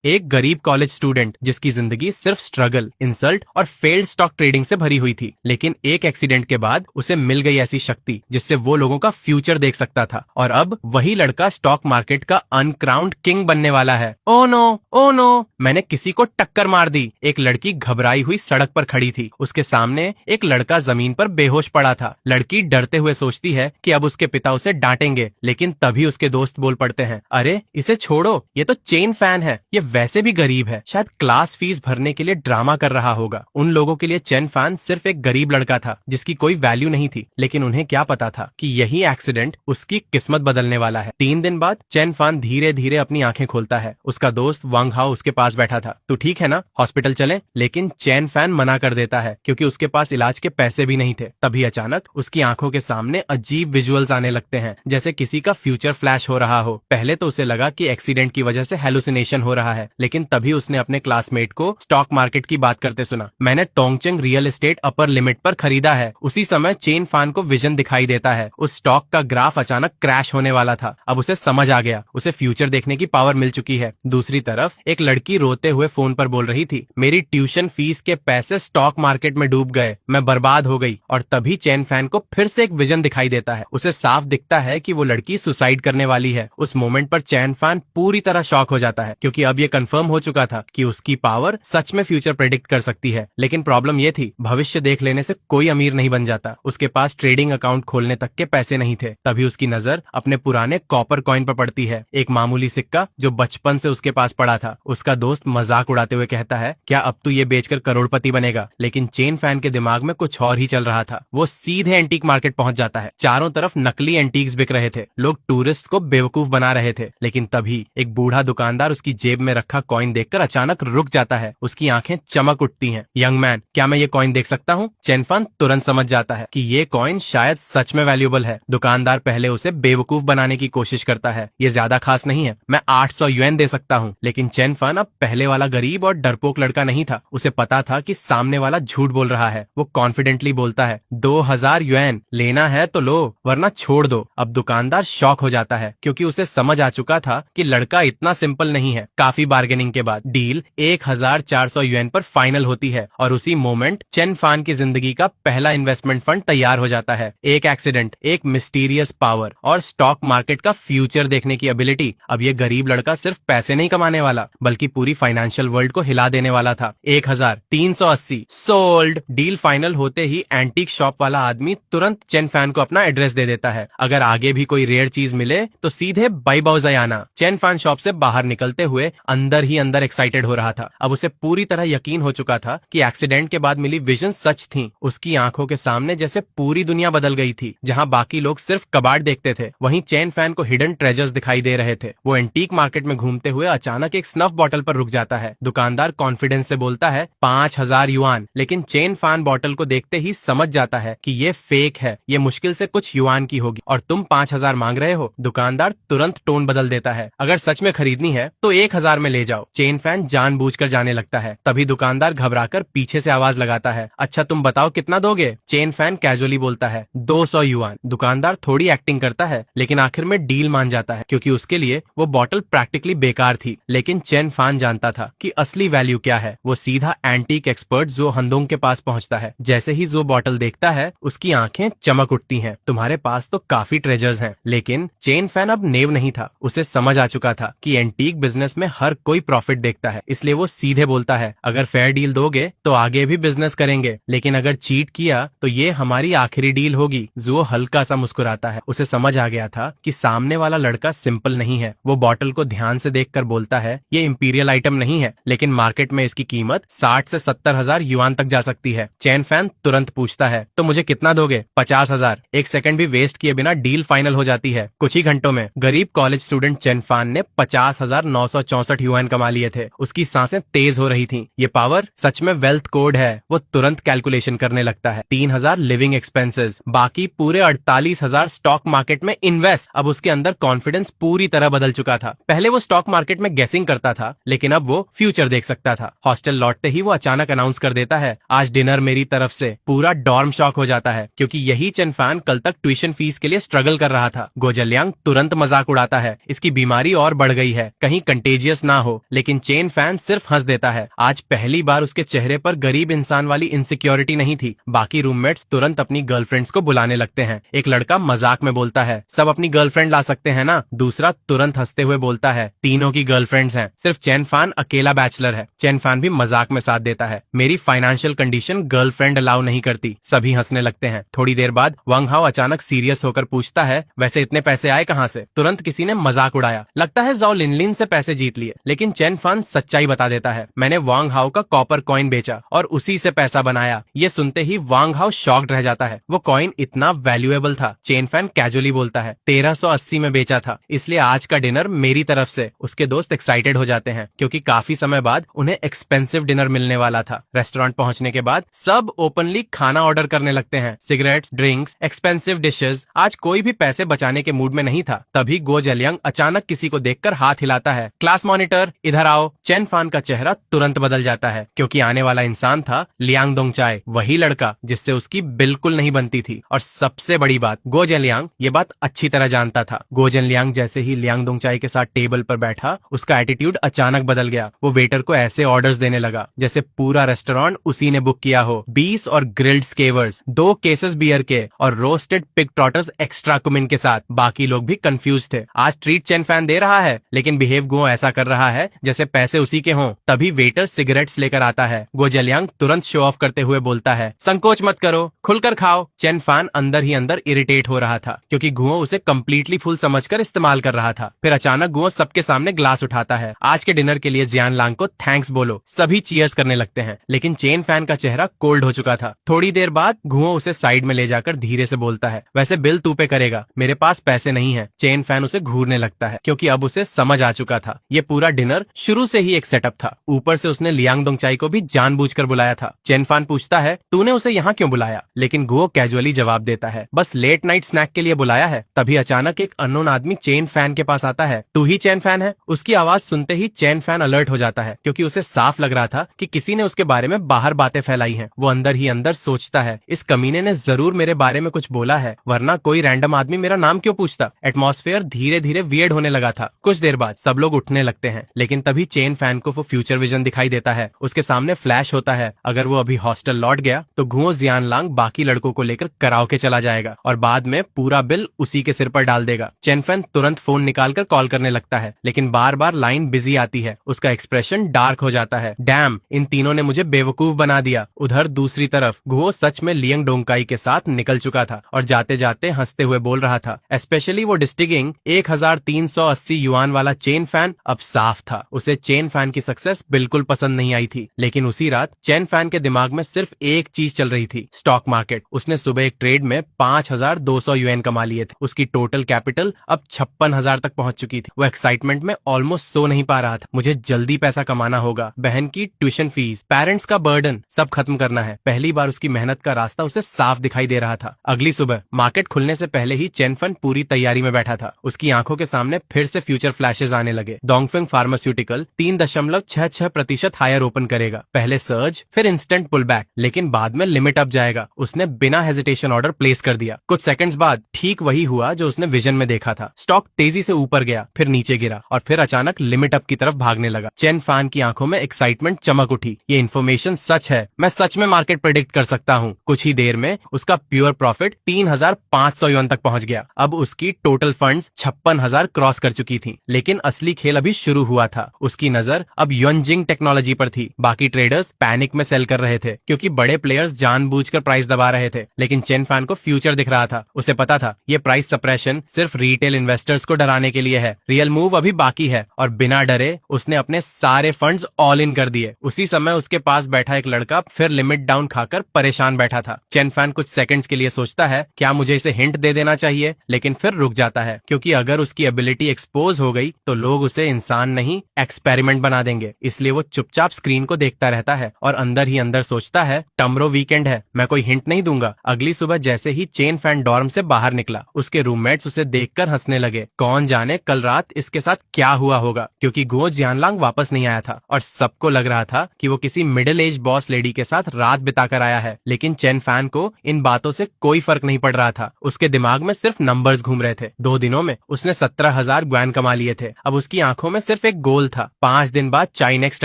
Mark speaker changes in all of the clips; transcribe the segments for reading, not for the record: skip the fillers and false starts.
Speaker 1: एक गरीब college student जिसकी जिंदगी सिर्फ स्ट्रगल, इंसल्ट और फेल्ड स्टॉक ट्रेडिंग से भरी हुई थी, लेकिन एक एक्सीडेंट के बाद उसे मिल गई ऐसी शक्ति जिससे वो लोगों का फ्यूचर देख सकता था। और अब वही लड़का स्टॉक मार्केट का अनक्राउंड किंग बनने वाला है। ओ नो, ओ नो, मैंने किसी को टक्कर मार दी। एक लड़की घबराई हुई सड़क पर खड़ी थी। उसके सामने एक लड़का जमीन पर बेहोश पड़ा था। लड़की डरते हुए सोचती है कि अब उसके पिता उसे डांटेंगे, लेकिन तभी उसके दोस्त बोल पड़ते हैं, अरे इसे छोड़ो, ये तो चेन फैन है, ये वैसे भी गरीब है, शायद क्लास फीस भरने के लिए ड्रामा कर रहा होगा। उन लोगों के लिए चेन फैन सिर्फ एक गरीब लड़का था जिसकी कोई वैल्यू नहीं थी, लेकिन उन्हें क्या पता था कि यही एक्सीडेंट उसकी किस्मत बदलने वाला है। 3 दिन बाद चेन फैन धीरे धीरे अपनी आंखें खोलता है। उसका दोस्त वांग हाओ उसके पास बैठा था। तू ठीक है ना, हॉस्पिटल चलें? लेकिन चेन फैन मना कर देता है क्योंकि उसके पास इलाज के पैसे भी नहीं थे। तभी अचानक उसकी आंखों के सामने अजीब विजुअल्स आने लगते हैं, जैसे किसी का फ्यूचर फ्लैश हो रहा हो। पहले तो उसे लगा कि एक्सीडेंट की वजह से हेलुसिनेशन हो रहा है, लेकिन तभी उसने अपने क्लासमेट को स्टॉक मार्केट की बात करते सुना। मैंने टोंगचेंग रियल एस्टेट अपर लिमिट पर खरीदा है। उसी समय चेन फैन को विजन दिखाई देता है। उस स्टॉक का ग्राफ अचानक क्रैश होने वाला था। अब उसे समझ आ गया, उसे फ्यूचर देखने की पावर मिल चुकी है। दूसरी तरफ एक लड़की रोते हुए फोन पर बोल रही थी, मेरी ट्यूशन फीस के पैसे स्टॉक मार्केट में डूब गए, मैं बर्बाद हो गई। और तभी चेन फैन को फिर से एक विजन दिखाई देता है। उसे साफ दिखता है कि वो लड़की सुसाइड करने वाली है। उस मोमेंट पर चेन फैन पूरी तरह शॉक हो जाता है, क्योंकि अब ये कंफर्म हो चुका था कि उसकी पावर सच में फ्यूचर प्रेडिक्ट कर सकती है। लेकिन प्रॉब्लम ये थी, भविष्य देख लेने से कोई अमीर नहीं बन जाता। उसके पास ट्रेडिंग अकाउंट खोलने तक के पैसे नहीं थे। तभी उसकी नजर अपने पुराने कॉपर कॉइन पर पड़ती है, एक मामूली सिक्का जो बचपन से उसके पास पड़ा था। उसका दोस्त मजाक उड़ाते हुए कहता है, क्या अब तू ये बेचकर करोड़पति बनेगा? लेकिन चेन फैन के दिमाग में कुछ और ही चल रहा था। वो सीधे एंटीक मार्केट पहुंच जाता है। चारों तरफ नकली एंटीक्स बिक रहे थे। लोग टूरिस्ट को बेवकूफ बना रहे थे। लेकिन तभी एक बूढ़ा दुकानदार उसकी जेब में रखा कॉइन देखकर अचानक रुक जाता है। उसकी आंखें चमक उठती हैं। यंग मैन, क्या मैं ये कॉइन देख सकता हूँ? चेन फैन तुरंत समझ जाता है कि ये कॉइन शायद सच में वैल्यूएबल है। दुकानदार पहले उसे बेवकूफ बनाने की कोशिश करता है, ये ज्यादा खास नहीं है, मैं 800 युएन दे सकता हूँ। लेकिन चेन फैन अब पहले वाला गरीब और डरपोक लड़का नहीं था। उसे पता था कि सामने वाला झूठ बोल रहा है। वो कॉन्फिडेंटली बोलता है, 2000 युएन, लेना है तो लो वरना छोड़ दो। अब दुकानदार शॉक हो जाता है, क्योंकि उसे समझ आ चुका था कि लड़का इतना सिंपल नहीं है। काफी बार्गेनिंग के बाद डील 1400 युएन पर फाइनल होती है। और उसी मोमेंट चेन फैन की जिंदगी का पहला इन्वेस्टमेंट फंड तैयार हो जाता है। एक एक्सीडेंट, एक मिस्टीरियस पावर और स्टॉक मार्केट का फ्यूचर देखने की एबिलिटी। अब ये गरीब लड़का सिर्फ पैसे नहीं कमाने वाला, बल्कि पूरी फाइनेंशियल वर्ल्ड को हिला देने वाला था। 1380 सोल्ड। डील फाइनल होते ही एंटीक शॉप वाला आदमी तुरंत चेन फैन को अपना एड्रेस दे देता है। अगर आगे भी कोई रेयर चीज मिले तो सीधे बाई बाउजाई आना। चेन फैन शॉप से बाहर निकलते हुए अंदर ही अंदर एक्साइटेड हो रहा था। अब उसे पूरी तरह यकीन हो चुका था कि एक्सीडेंट के बाद मिली विजन सच थी। उसकी आंखों के सामने जैसे पूरी दुनिया बदल गई थी। जहां बाकी लोग सिर्फ कबाड़ देखते थे, वहीं चेन फैन को हिडन ट्रेजर्स दिखाई दे रहे थे। वो एंटीक मार्केट में घूमते हुए अचानक एक स्नफ बॉटल पर रुक जाता है। दुकानदार कॉन्फिडेंस से बोलता है, 5000 युआन। लेकिन चेन फैन बॉटल को देखते ही समझ जाता है कि ये फेक है, ये मुश्किल से कुछ युआन की होगी और तुम 5000 मांग रहे हो। दुकानदार तुरंत टोन बदल देता है, अगर सच में खरीदनी है तो 1000 में ले जाओ। चेन फैन जानबूझकर जाने लगता है। तभी दुकानदार घबराकर पीछे से आवाज लगाता है, अच्छा तुम बताओ कितना दोगे? चेन फैन कैजुअली बोलता है, 200 युआन। दुकानदार थोड़ी एक्टिंग करता है, लेकिन आखिर में डील मान जाता है, क्योंकि उसके लिए वो बॉटल प्रैक्टिकली बेकार थी। लेकिन चेन फैन जानता था कि असली वैल्यू क्या है। वो सीधा एंटीक एक्सपर्ट जो हंदोंग के पास पहुंचता है। जैसे ही जो बॉटल देखता है, उसकी आंखें चमक उठती हैं। तुम्हारे पास तो काफी ट्रेजर्स हैं। लेकिन चेन फैन अब नेव नहीं था। उसे समझ आ चुका था कि एंटीक बिजनेस में हर कोई प्रॉफिट देखता है, इसलिए वो सीधे बोलता है, अगर फेयर डील दोगे तो आगे भी बिजनेस करेंगे, लेकिन अगर चीट किया तो ये हमारी आखिरी डील होगी। जो हल्का सा मुस्कुराता है। उसे समझ आ गया था कि सामने वाला लड़का सिंपल नहीं है। वो बॉटल को ध्यान से देखकर बोलता है, ये इंपीरियल आइटम नहीं है, लेकिन मार्केट में इसकी कीमत 60 से 70,000 युआन तक जा सकती है। चेन फैन तुरंत पूछता है, तो मुझे कितना दोगे? 50,000। एक सेकंड भी वेस्ट किए बिना डील फाइनल हो जाती है। कुछ ही घंटों में गरीब कॉलेज स्टूडेंट चेन फैन ने 50,964 युआन कमा लिए थे। उसकी सांसें तेज हो रही थी। ये पावर सच में वेल्थ कोड है। वो तुरंत कैलकुलेशन करने लगता है। 3000 लिविंग एक्सपेंसेस, बाकी पूरे 48,000 स्टॉक मार्केट में इन्वेस्ट। अब उसके अंदर कॉन्फिडेंस पूरी तरह बदल चुका था। पहले वो स्टॉक मार्केट में गेसिंग करता था, लेकिन अब वो फ्यूचर देख सकता था। हॉस्टल लौटते ही वो अचानक अनाउंस कर देता है, आज डिनर मेरी तरफ से। पूरा डॉर्म शॉक हो जाता है, क्योंकि यही चेन फैन कल तक ट्यूशन फीस के लिए स्ट्रगल कर रहा था। गोजलियांग तुरंत मजाक उड़ाता है, इसकी बीमारी और बढ़ गई है, कहीं कंटेजियस ना हो, लेकिन चेन फैन सिर्फ हंस देता है। आज पहली बार उसके चेहरे पर गरीब इंसान वाली इनसिक्योरिटी नहीं थी। बाकी रूममेट्स तुरंत अपनी गर्लफ्रेंड्स को बुलाने लगते हैं। एक लड़का मजाक में बोलता है, सब अपनी गर्लफ्रेंड ला सकते हैं ना। दूसरा तुरंत हंसते हुए बोलता है, तीनों की गर्लफ्रेंड्स हैं, सिर्फ चेन फैन अकेला बैचलर है। चेन फैन भी मजाक में साथ देता है, मेरी फाइनेंशियल कंडीशन गर्लफ्रेंड अलाउ नहीं करती। सभी हंसने लगते हैं। थोड़ी देर बाद वांग हाओ अचानक सीरियस होकर पूछता है, वैसे इतने पैसे आए कहाँ से? तुरंत किसी ने मजाक उड़ाया, लगता है जाओ लिनलिन से पैसे जीत लिए। लेकिन चेन फैन सच्चाई बता देता है, मैंने वांग हाओ का कॉपर कॉइन बेचा और उसी से पैसा बनाया। ये सुनते ही वांग हाओ शॉक्ड रह जाता है, वो कॉइन इतना वैल्यूएबल था। चेन फैन कैजुअली बोलता है, 1380 में बेचा था, इसलिए आज का डिनर मेरी तरफ से। उसके दोस्त एक्साइटेड हो जाते हैं क्योंकि काफी समय बाद उन्हें एक्सपेंसिव डिनर मिलने वाला था। रेस्टोरेंट पहुंचने के बाद सब ओपनली खाना ऑर्डर करने लगते हैं, सिगरेट्स, ड्रिंक्स, एक्सपेंसिव डिशेस। आज कोई भी पैसे बचाने के मूड में नहीं था। तभी गो जेलियांग अचानक किसी को देखकर हाथ हिलाता है, क्लास मॉनिटर इधर आओ। चेन फैन का चेहरा तुरंत बदल जाता है क्योंकि आने वाला इंसान था लियांग दोंगचाई, वही लड़का जिससे उसकी बिल्कुल नहीं बनती थी। और सबसे बड़ी बात, गो जेलियांग ये बात अच्छी तरह जानता था। गो जेलियांग जैसे ही लियांग दोंगचाई के साथ टेबल पर बैठा, उसका एटीट्यूड अचानक बदल गया। वो वेटर को ऐसे ऑर्डर्स देने लगा जैसे पूरा रेस्टोरेंट उसी ने बुक किया हो। 20 और ग्रिल्ड स्केवर्स, 2 केसेस बियर के और roasted pig trotters extra cumin के साथ। बाकी लोग भी कंफ्यूज थे। आज ट्रीट चेन फैन दे रहा है लेकिन बिहेव गो ऐसा कर रहा है जैसे पैसे उसी के हों। तभी वेटर सिगरेट्स लेकर आता है। गो जेलियांग तुरंत शो ऑफ करते हुए बोलता है, संकोच मत करो, खुलकर खाओ। चेन फैन अंदर ही अंदर इरिटेट हो रहा था क्योंकि गुओ उसे कंप्लीटली फुल समझकर इस्तेमाल कर रहा था। फिर अचानक गुओ सबके सामने ग्लास उठाता है, आज के डिनर के लिए जियान लांग को थैंक्स बोलो। सभी चीयर्स करने लगते हैं लेकिन चेन फैन का चेहरा कोल्ड हो चुका था। थोड़ी देर बाद गुओ उसे साइड में ले जाकर धीरे से बोलता है, वैसे बिल तू पे करेगा, मेरे पास पैसे नहीं है। चेन फैन उसे घूरने लगता है क्योंकि अब उसे समझ आ चुका था ये पूरा डिनर शुरू से ही एक सेटअप था। ऊपर से उसने लियांग दोंगचाई को भी जानबूझकर बुलाया था। चेन फैन पूछता है, तूने उसे यहाँ क्यों बुलाया? लेकिन गुओ कैजुअली जवाब देता है, बस लेट नाइट स्नैक के लिए बुलाया है। तभी अचानक एक अननोन आदमी चेन फैन के पास आता है, तू ही चेन फैन है? उसकी आवाज सुनते ही चेन फैन अलर्ट हो जाता है क्योंकि उसे साफ लग रहा था कि किसी ने उसके बारे में बाहर बातें फैलाई हैं। वो अंदर ही अंदर सोचता है, इस कमीने ने जरूर मेरे बारे में कुछ बोला है, वरना कोई रैंडम आदमी मेरा नाम क्यों पूछता? एटमॉस्फेयर धीरे धीरे वियर्ड होने लगा था। कुछ देर बाद सब लोग उठने लगते हैं लेकिन तभी चेन फैन को वो फ्यूचर विजन दिखाई देता है। उसके सामने फ्लैश होता है, अगर वो अभी हॉस्टल लौट गया तो गुओ जियान लांग बाकी लड़कों को लेकर कराओके चला जाएगा और बाद में पूरा बिल उसी के सिर पर डाल देगा। चेन फैन तुरंत फोन निकालकर कॉल करने लगता है लेकिन बार बार लाइन बिजी आती है। उसका एक्सप्रेशन डार्क हो जाता है, डैम, इन तीनों ने मुझे बेवकूफ बना दिया। उधर दूसरी तरफ गुओ सच में लियांग डोंगकाई के साथ निकल चुका था और जाते जाते हंसते हुए बोल रहा था, स्पेशली वो डिस्टिगिंग 1380 युआन वाला चेन फैन अब साफ था। उसे चेन फैन की सक्सेस बिल्कुल पसंद नहीं आई थी लेकिन उसी रात चेन फैन के दिमाग में सिर्फ एक चीज चल रही थी, स्टॉक मार्केट। उसने सुबह एक ट्रेड में 5200 यूएन कमा लिए थे। उसकी टोटल कैपिटल अब 56,000 तक पहुंच चुकी थी। वो एक्साइटमेंट में ऑलमोस्ट सो नहीं पा रहा था। मुझे जल्दी पैसा कमाना होगा, बहन की ट्यूशन फीस, पेरेंट्स का बर्डन सब खत्म करना है। पहली बार उसकी मेहनत का रास्ता उसे साफ दिखाई दे रहा था। अगली सुबह मार्केट खुलने से पहले ही चेन फैन पूरी तैयारी में बैठा था। उसकी आंखों के सामने फिर से फ्यूचर फ्लैशेस आने लगे। डोंगफेंग फार्मास्यूटिकल 3.66% हायर ओपन करेगा, पहले सर्ज फिर इंस्टेंट पुल बैक, लेकिन बाद में लिमिट अप जाएगा। उसने बिना हेजिटेशन ऑर्डर प्लेस कर दिया। कुछ सेकंड्स बाद ठीक वही हुआ जो उसने विजन में देखा था। स्टॉक तेजी से ऊपर गया, फिर नीचे गिरा और फिर अचानक लिमिट अप की तरफ भागने लगा। चेन फैन की आंखों में एक्साइटमेंट चमक उठी, ये इन्फॉर्मेशन सच है, मैं सच में मार्केट प्रेडिक्ट कर सकता हूँ। कुछ ही देर में उसका प्योर प्रॉफिट 3,500 युआन तक पहुंच गया। अब उसकी टोटल फंड्स 56,000 क्रॉस कर चुकी थी। लेकिन असली खेल अभी शुरू हुआ था। उसकी नजर अब युनजिंग टेक्नोलॉजी पर थी। बाकी ट्रेडर्स पैनिक में सेल कर रहे थे क्योंकि बड़े प्लेयर्स जानबूझकर प्राइस दबा रहे थे, लेकिन चेन फैन को फ्यूचर दिख रहा था। उसे पता था ये प्राइस सप्रेशन सिर्फ रिटेल इन्वेस्टर्स को डराने के लिए है, रियल मूव अभी बाकी है। और बिना डरे उसने अपने सारे फंड्स ऑल इन कर दिए। उसी समय उसके पास बैठा एक लड़का फिर लिमिट डाउन खाकर परेशान बैठा था। चेन फैन कुछ सेकंड्स के लिए सोचता है क्या मुझे इसे हिंट दे देना चाहिए, लेकिन फिर रुक जाता है क्योंकि अगर उसकी एबिलिटी एक्सपोज हो गई तो लोग उसे इंसान नहीं एक्सपेरिमेंट बना देंगे। इसलिए वो चुपचाप स्क्रीन को देखता रहता है और अंदर ही अंदर सोचता है टमरो वीकेंड है, मैं कोई हिंट नहीं दूंगा। अगली सुबह जैसे ही चेन फैन डॉर्म से बाहर निकला, उसके रूममेट्स उसे देखकर हंसने लगे। कौन जाने कल रात इसके साथ क्या हुआ होगा, क्योंकि गो जियानलांग वापस नहीं आया था और सबको लग रहा था कि वो किसी मिडिल एज बॉस लेडी के साथ रात बिताकर आया है। लेकिन चेन फैन को इन बातों से कोई फर्क नहीं पड़ रहा था। उसके दिमाग में सिर्फ नंबर्स घूम रहे थे। 2 दिनों में उसने 17,000 ग्वान कमा लिए थे। अब उसकी आंखों में सिर्फ सिर्फ एक गोल था, 5 दिन बाद चाइनेक्स्ट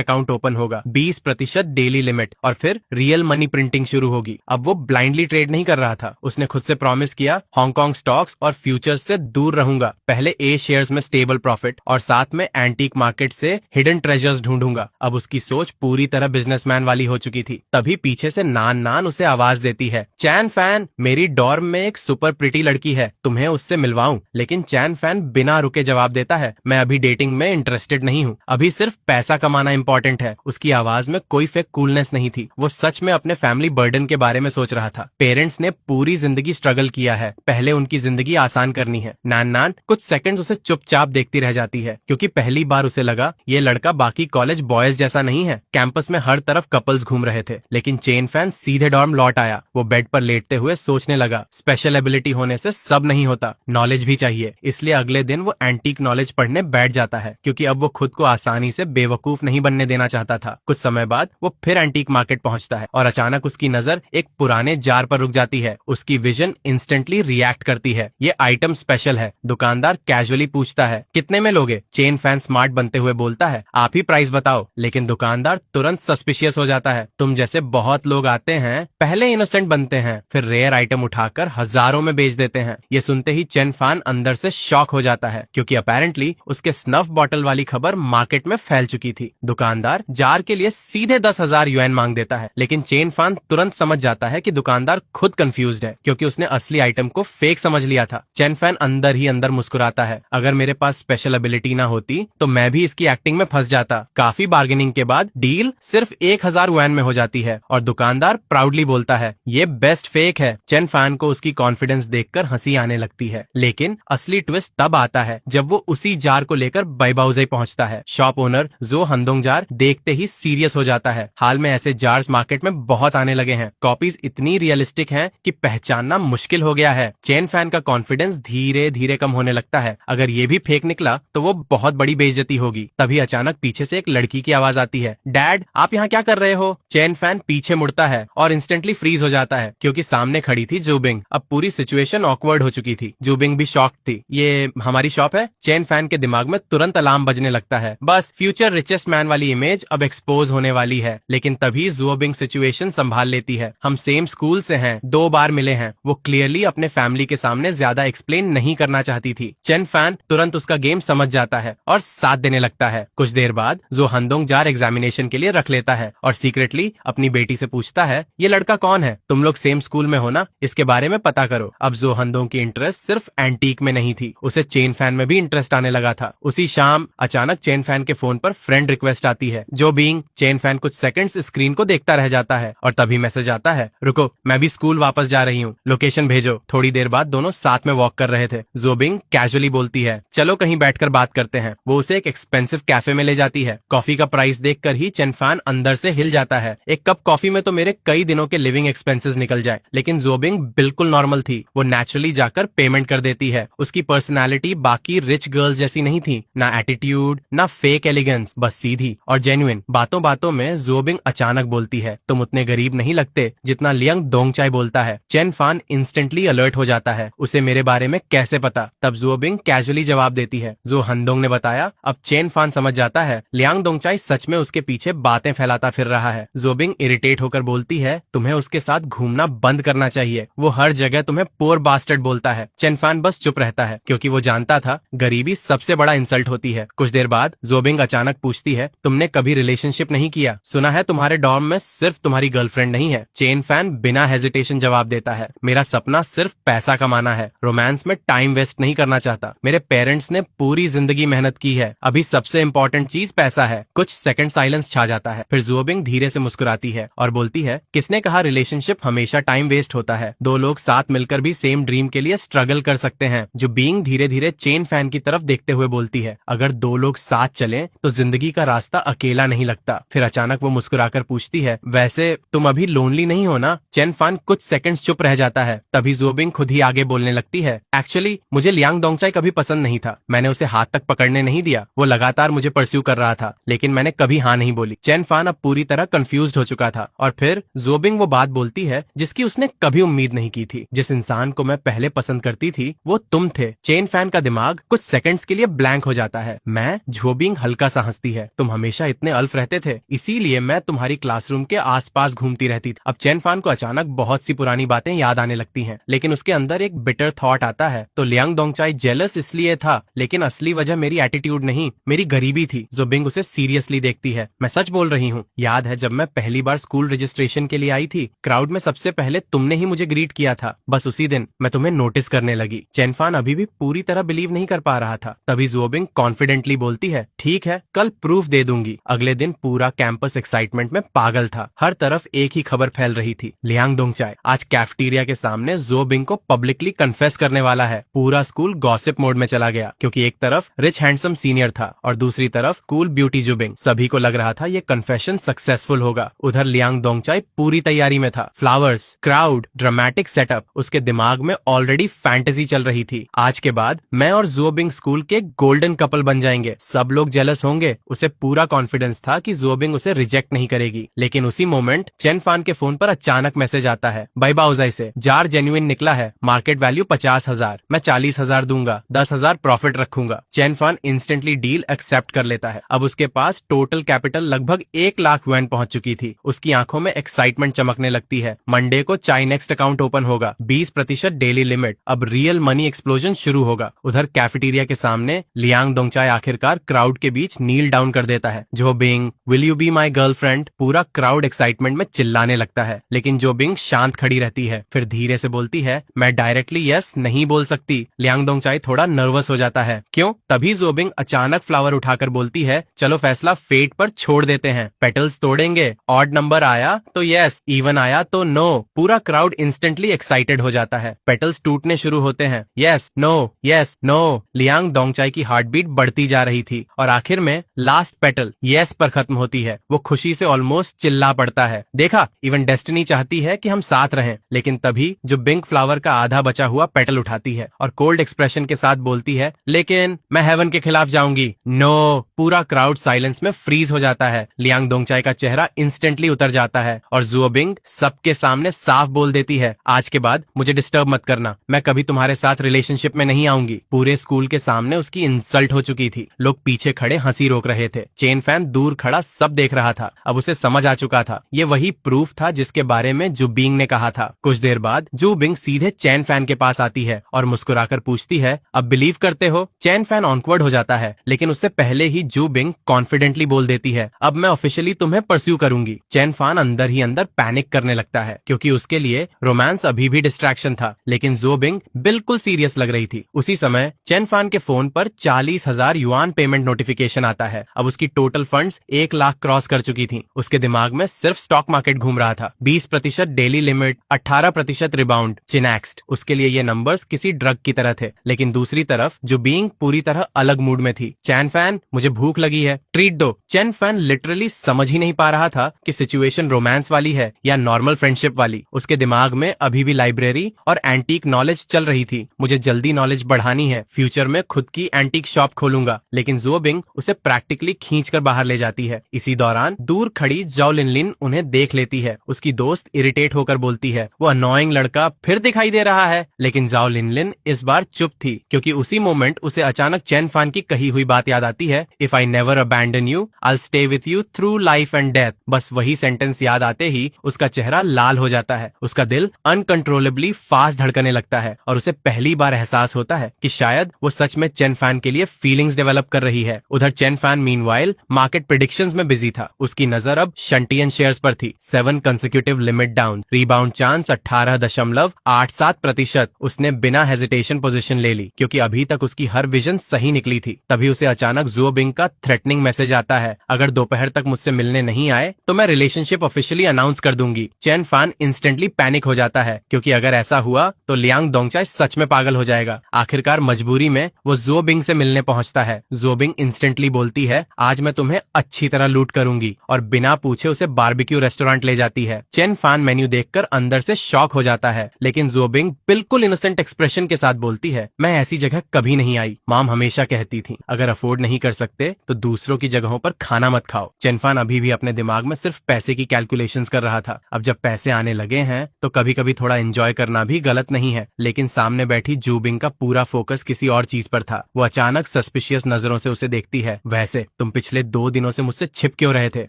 Speaker 1: अकाउंट ओपन होगा, 20% डेली लिमिट, और फिर रियल मनी प्रिंटिंग शुरू होगी। अब वो ब्लाइंडली ट्रेड नहीं कर रहा था, उसने खुद से प्रॉमिस किया हांगकांग स्टॉक्स और फ्यूचर्स से दूर रहूंगा, पहले ए शेयर्स में स्टेबल प्रॉफिट और साथ में एंटीक मार्केट से हिडन ट्रेजर्स ढूंढूंगा। अब उसकी सोच पूरी तरह बिजनेसमैन वाली हो चुकी थी। तभी पीछे से नान नान उसे आवाज देती है, चैन फैन, मेरी डॉर्म में एक सुपर प्रिटी लड़की है, तुम्हें उससे मिलवाऊं। लेकिन चैन फैन बिना रुके जवाब देता है, मैं अभी डेटिंग में इंटरेस्टेड नहीं हूँ, अभी सिर्फ पैसा कमाना इंपॉर्टेंट है। उसकी आवाज में कोई फेक कूलनेस नहीं थी, वो सच में अपने फैमिली बर्डन के बारे में सोच रहा था। पेरेंट्स ने पूरी जिंदगी स्ट्रगल किया है, पहले उनकी जिंदगी आसान करनी है। नान नान कुछ सेकंड्स उसे चुपचाप देखती रह जाती है, क्योंकि पहली बार उसे लगा ये लड़का बाकी कॉलेज बॉयज जैसा नहीं है। कैंपस में हर तरफ कपल्स घूम रहे थे, लेकिन चेन फैन सीधे डॉर्म लौट आया। वो बेड पर लेटते हुए सोचने लगा, स्पेशल एबिलिटी होने से सब नहीं होता, नॉलेज भी चाहिए। इसलिए अगले दिन वो एंटीक नॉलेज पढ़ने बैठ जाता है, क्योंकि अब वो खुद को आसानी से बेवकूफ नहीं बनने देना चाहता था। कुछ समय बाद वो फिर एंटीक मार्केट पहुंचता है और अचानक उसकी नजर एक पुराने जार पर रुक जाती है। उसकी विजन इंस्टेंटली रिएक्ट करती है, ये आइटम स्पेशल है। दुकानदार कैजुअली पूछता है, कितने में लोगे? चेन फैन स्मार्ट बनते हुए बोलता है, आप ही प्राइस बताओ। लेकिन दुकानदार तुरंत सस्पिशियस हो जाता है, तुम जैसे बहुत लोग आते हैं, पहले इनोसेंट बनते हैं, फिर रेयर आइटम उठाकर हजारों में बेच देते हैं। ये सुनते ही चेन फैन अंदर से शॉक हो जाता है, क्योंकि अपेरेंटली उसके स्नफ बॉटल वाली खबर मार्केट में फैल चुकी थी। दुकानदार जार के लिए सीधे 10,000 युएन मांग देता है, लेकिन चेन फैन तुरंत समझ जाता है कि दुकानदार खुद कंफ्यूज्ड है, क्योंकि उसने असली आइटम को फेक समझ लिया था। चेन फैन अंदर ही अंदर मुस्कुराता है, अगर मेरे पास स्पेशल एबिलिटी ना होती तो मैं भी इसकी एक्टिंग में फंस जाता। काफी बार्गेनिंग के बाद डील सिर्फ 1,000 युएन में हो जाती है और दुकानदार प्राउडली बोलता है, ये बेस्ट फेक है। चेन फैन को उसकी कॉन्फिडेंस देखकर हंसी आने लगती है, लेकिन असली ट्विस्ट तब आता है जब वो उसी जार को लेकर बाइबाउजे पहुंचता है। शॉप ओनर जो हंदोंग जार देखते ही सीरियस हो जाता है। हाल में ऐसे जार्स मार्केट में बहुत आने लगे हैं, कॉपीज इतनी रियलिस्टिक हैं कि पहचानना मुश्किल हो गया है। चेन फैन का कॉन्फिडेंस धीरे धीरे कम होने लगता है, अगर ये भी फेक निकला तो वो बहुत बड़ी बेइज्जती होगी। तभी अचानक पीछे से एक लड़की की आवाज आती है, डैड आप यहाँ क्या कर रहे हो? चेन फैन पीछे मुड़ता है और इंस्टेंटली फ्रीज हो जाता है, क्योंकि सामने खड़ी थी जूबिंग। अब पूरी सिचुएशन ऑकवर्ड हो चुकी थी, जूबिंग भी शॉक्ड थी। ये हमारी शॉप है? चेन फैन के दिमाग में तुरंत अलार्म बजने लगता है, बस फ्यूचर रिचेस्ट मैन वाली इमेज अब एक्सपोज होने वाली है। लेकिन तभी जूबिंग सिचुएशन संभाल लेती है, हम सेम स्कूल से हैं, 2 बार मिले हैं। वो क्लियरली अपने फैमिली के सामने ज्यादा एक्सप्लेन नहीं करना चाहती थी। चेन फैन तुरंत उसका गेम समझ जाता है और साथ देने लगता है। कुछ देर बाद जो हंदोंग जार एग्जामिनेशन के लिए रख लेता है और सीक्रेटली अपनी बेटी से पूछता है, ये लड़का कौन है? तुम लोग सेम स्कूल में हो ना, इसके बारे में पता करो। अब जो हंदोंग की इंटरेस्ट सिर्फ एंटीक में नहीं थी, उसे चेन फैन में भी इंटरेस्ट आने लगा था। उसी शाम अचानक चेन फैन के फोन पर फ्रेंड रिक्वेस्ट आती है, जो बीइंग चेन फैन कुछ सेकंड्स स्क्रीन को देखता रह जाता है और तभी मैसेज आता है, रुको मैं भी स्कूल वापस जा रही हूँ, लोकेशन भेजो। थोड़ी देर बाद दोनों साथ में वॉक कर रहे थे। जोबिंग कैजुअली बोलती है, चलो कहीं बैठकर बात करते हैं। वो उसे एक एक्सपेंसिव कैफे में ले जाती है। कॉफी का प्राइस देखकर ही चेन फैन अंदर से हिल जाता है, एक कप कॉफी में तो मेरे कई दिनों के लिविंग एक्सपेंसेस निकल जाए। लेकिन जोबिंग बिल्कुल नॉर्मल थी, वो नेचुरली जाकर पेमेंट कर देती है। उसकी पर्सनैलिटी बाकी रिच गर्ल्स जैसी नहीं थी, ना एटीट्यूड ना फेक एलिगेंस, बस सीधी और जेन्युइन। बातों बातों में जोबिंग अचानक बोलती है, तुम उतने गरीब नहीं लगते जितना लियांग दोंगचाई बोलता है। चेन फैन इंस्टेंटली अलर्ट हो जाता है, उसे मेरे बारे में कैसे पता? तब जोबिंग कैजुअली जवाब देती है, जो हंदोंग ने बताया। अब चेन फैन समझ जाता है लियांग दोंगचाई सच में उसके पीछे बातें फैलाता फिर रहा है। जोबिंग इरिटेट होकर बोलती है, तुम्हें उसके साथ घूमना बंद करना चाहिए, वो हर जगह तुम्हें पोर बास्टर्ड बोलता है। चेन फैन बस चुप रहता है, क्योंकि वो जानता था गरीबी सबसे बड़ा इंसल्ट होती है। कुछ देर बाद जोबिंग अचानक पूछती है, तुमने कभी रिलेशनशिप नहीं किया? सुना है तुम्हारे डॉर्म में सिर्फ तुम्हारी गर्लफ्रेंड नहीं है। चेन फैन बिना हेजिटेशन जवाब देता है, मेरा सपना सिर्फ पैसा कमाना है, रोमांस में टाइम वेस्ट नहीं करना चाहता। मेरे पेरेंट्स ने पूरी जिंदगी मेहनत की है, अभी सबसे इंपॉर्टेंट चीज पैसा है। कुछ सेकंड साइलेंस छा जाता है, फिर जोबिंग धीरे से मुस्कुराती है और बोलती है, किसने कहा रिलेशनशिप हमेशा टाइम वेस्ट होता है? 2 लोग साथ मिलकर भी सेम ड्रीम के लिए स्ट्रगल कर सकते हैं। जो बीइंग धीरे धीरे चेन फैन की तरफ देखते हुए बोलती है, अगर 2 लोग साथ चलें तो जिंदगी का रास्ता अकेला नहीं लगता। फिर अचानक वो मुस्कुराकर पूछती है, वैसे तुम अभी लोनली नहीं हो ना? चेन फैन कुछ सेकंड्स चुप रह जाता है, तभी जोबिंग खुद ही आगे बोलने लगती है, एक्चुअली मुझे लियांग दोंगचाई कभी पसंद नहीं था, मैंने उसे हाथ तक पकड़ने नहीं दिया, वो लगातार मुझे परस्यू कर रहा था, लेकिन मैंने कभी हाँ नहीं बोली। चेन फैन अब पूरी तरह कंफ्यूज्ड हो चुका था और फिर जोबिंग वो बात बोलती है जिसकी उसने कभी उम्मीद नहीं की थी, जिस इंसान को मैं पहले पसंद करती थी वो तुम थे। चेन फैन का दिमाग कुछ सेकंड्स के लिए ब्लैंक हो जाता है। मैं हैं? झोबिंग हल्का सा हंसती है। तुम हमेशा इतने अल्फ रहते थे, इसीलिए मैं तुम्हारी क्लासरूम के आसपास घूमती रहती थी। अब चेन फान को अचानक बहुत सी पुरानी बातें याद आने लगती हैं, लेकिन उसके अंदर एक बिटर थॉट आता है। तो लियांग दोंगचाई जेलस इसलिए था, लेकिन असली वजह मेरी एटीट्यूड नहीं, मेरी गरीबी थी। ज़ोबिंग उसे सीरियसली देखती है। मैं सच बोल रही हूँ। याद है जब मैं पहली बार स्कूल रजिस्ट्रेशन के लिए आई थी, क्राउड में सबसे पहले तुमने ही मुझे ग्रीट किया था। बस उसी दिन मैं तुम्हें नोटिस करने लगी। चेन फान अभी भी पूरी तरह बिलीव नहीं कर पा रहा था। तभी ज़ोबिंग कॉन्फिडेंटली बोलती है, ठीक है, कल प्रूफ दे दूंगी। अगले दिन पूरा कैंपस एक्साइटमेंट में पागल था। हर तरफ एक ही खबर फैल रही थी, लियांग दोंगचाई आज कैफेटेरिया के सामने ज़ोबिंग को पब्लिकली कन्फेस करने वाला है। पूरा स्कूल गॉसिप मोड में चला गया, क्योंकि एक तरफ रिच हैंडसम सीनियर था और दूसरी तरफ कूल ब्यूटी ज़ोबिंग। सभी को लग रहा था ये कन्फेशन सक्सेसफुल होगा। उधर लियांग दोंगचाई पूरी तैयारी में था। फ्लावर्स, क्राउड, ड्रामेटिक सेटअप, उसके दिमाग में ऑलरेडी फैंटेसी चल रही थी। आज के बाद मैं और ज़ोबिंग स्कूल के गोल्डन कपल बन जाएंगे। सब लोग जेलस होंगे। उसे पूरा कॉन्फिडेंस था कि ज़ोबिंग उसे रिजेक्ट नहीं करेगी। लेकिन उसी मोमेंट चेन फान के फोन पर अचानक मैसेज आता है, बाई बाउजाई से, जार जेन्युइन निकला है, मार्केट वैल्यू 50,000, मैं 40,000 दूंगा, 10,000 प्रॉफिट रखूंगा। चेन फान इंस्टेंटली डील एक्सेप्ट कर लेता है। अब उसके पास टोटल कैपिटल लगभग 1 लाख युआन पहुंच चुकी थी। उसकी आंखों में एक्साइटमेंट चमकने लगती है। मंडे को चाई नेक्स्ट अकाउंट ओपन होगा, 20% डेली लिमिट। अब रियल मनी एक्सप्लोजन शुरू होगा। उधर कैफेटेरिया के सामने लियांग दोंगचाई आखिरकार क्राउड के बीच नील डाउन कर देता है। ज़ोबिंग, will you be my girlfriend? पूरा क्राउड एक्साइटमेंट में चिल्लाने लगता है, लेकिन ज़ोबिंग शांत खड़ी रहती है। फिर धीरे से बोलती है, मैं डायरेक्टली यस नहीं बोल सकती। लियांग दोंगचाई थोड़ा नर्वस हो जाता है। क्यों? तभी ज़ोबिंग अचानक फ्लावर उठाकर बोलती है, चलो फैसला फेट पर छोड़ देते हैं। पेटल्स तोड़ेंगे, ऑड नंबर आया तो यस, इवन आया तो नो। पूरा क्राउड इंस्टेंटली एक्साइटेड हो जाता है। पेटल्स टूटने शुरू होते हैं। Yes no, yes no. Liang Dongchai की हार्ट बीट बढ़ती जा रही थी और आखिर में लास्ट पेटल यस पर खत्म होती है। वो खुशी से ऑलमोस्ट चिल्ला पड़ता है। देखा, इवन डेस्टिनी चाहती है कि हम साथ रहें। लेकिन तभी जो पिंक फ्लावर का आधा बचा हुआ पेटल उठाती है और कोल्ड एक्सप्रेशन के साथ बोलती है, लेकिन मैं हेवन के खिलाफ जाऊंगी। नो। पूरा क्राउड साइलेंस में फ्रीज हो जाता है। लियांग दोंगचाई का चेहरा इंस्टेंटली उतर जाता है और ज़ोबिंग सबके सामने साफ बोल देती है, आज के बाद मुझे डिस्टर्ब मत करना, मैं कभी तुम्हारे साथ रिलेशनशिप में नहीं आऊंगी। पूरे स्कूल के सामने उसकी इंसल्ट हो चुकी थी। लोग पीछे खड़े हंसी रोक रहे थे। चेन फैन दूर खड़ा सब देख रहा था। अब उसे समझ आ चुका था, ये वही प्रूफ था जिसके बारे में ज़ोबिंग ने कहा था। कुछ देर बाद ज़ोबिंग सीधे चेन फैन के पास आती है और मुस्कुराकर पूछती है, अब बिलीव करते हो? चेन फैन ऑनवर्ड हो जाता है, लेकिन उससे पहले ही ज़ोबिंग कॉन्फिडेंटली बोल देती है, अब मैं ऑफिशियली तुम्हें परस्यू करूंगी। चेन फैन अंदर ही अंदर पैनिक करने लगता है, क्योंकि उसके लिए रोमांस अभी भी डिस्ट्रैक्शन था, लेकिन ज़ोबिंग बिल्कुल सीरियस लग रही थी। उसी समय चेन फैन के फोन पर 40,000 युआन पेमेंट नोटिफिकेशन आता है। अब उसकी टोटल फंड्स 1 लाख क्रॉस कर चुकी थी। उसके दिमाग में सिर्फ स्टॉक मार्केट घूम रहा था। 20% डेली लिमिट, 18% रिबाउंड, चिनेक्स्ट। उसके लिए ये नंबर्स किसी ड्रग की तरह थे। लेकिन दूसरी तरफ ज़ोबिंग पूरी तरह अलग मूड में थी। चेन फैन, मुझे भूख लगी है, ट्रीट दो। चेन फैन लिटरली समझ ही नहीं पा रहा था कि सिचुएशन रोमांस वाली है या नॉर्मल फ्रेंडशिप वाली। उसके दिमाग में अभी भी लाइब्रेरी और एंटीक नॉलेज चल रही थी। मुझे जल्दी नॉलेज बढ़ानी है, फ्यूचर में खुद की एंटीक शॉप खोलूंगा। लेकिन ज़ोबिंग उसे प्रैक्टिकली खींचकर बाहर ले जाती है। इसी दौरान दूर खड़ी जाओ लिनलिन उन्हें देख लेती है। उसकी दोस्त इरिटेट होकर बोलती है, वो अनोइंग लड़का फिर दिखाई दे रहा है। लेकिन जाओ लिनलिन इस बार चुप थी, क्योंकि उसी मोमेंट उसे अचानक चेन फैन की कही हुई बात याद आती है, if I never abandon you, I stay with you through life and death. बस वही सेंटेंस याद आते ही उसका चेहरा लाल हो जाता है। उसका दिल अनकंट्रोलेबली फास्ट धड़कने लगता है और उसे पहली बार एहसास होता है कि शायद वो सच में चेन फैन के लिए फीलिंग्स डेवलप कर रही है। उधर chain fan meanwhile market predictions में बिजी था। उसकी नजर अब शंटियन शेयर्स पर थी। 7 consecutive limit down, rebound chance 18.87%। उसने बिना हेजिटेशन पोजीशन ले ली, क्योंकि अभी तक उसकी हर विजन सही निकली थी। तभी उसे अचानक ज़ोबिंग का थ्रेटनिंग मैसेज आता है, अगर दोपहर तक मुझसे मिलने नहीं आए तो मैं रिलेशनशिप ऑफिशियली अनाउंस कर दूंगी। चेन फैन इंस्टेंटली पैनिक हो जाता है, क्योंकि अगर ऐसा हुआ तो लियांग दोंगचाई सच में पागल हो जाएगा। आखिरकार मजबूरी में वो ज़ोबिंग से मिलने पहुंचता है। ज़ोबिंग इंस्टेंटली बोलती है, आज मैं तुम्हें अच्छी तरह लूट करूंगी, और बिना पूछे उसे बारबेक्यू रेस्टोरेंट ले जाती है। चेन फैन मेन्यू देखकर अंदर से शॉक हो जाता है, लेकिन ज़ोबिंग बिल्कुल इनोसेंट एक्सप्रेशन के साथ बोलती है, मैं ऐसी जगह कभी नहीं आई। मॉम हमेशा कहती थी, अगर अफोर्ड नहीं कर सकते तो दूसरों की जगहों पर खाना मत खाओ। चेनफान अभी भी अपने दिमाग में सिर्फ पैसे की कैलकुलेशंस कर रहा था। अब जब पैसे आने लगे हैं तो कभी कभी थोड़ा एंजॉय करना भी गलत नहीं है। लेकिन सामने बैठी जूबिंग का पूरा फोकस किसी और चीज पर था। वो अचानक सस्पिशियस नजरों से उसे देखती है। वैसे तुम पिछले 2 दिनों से मुझसे छिप क्यों रहे थे?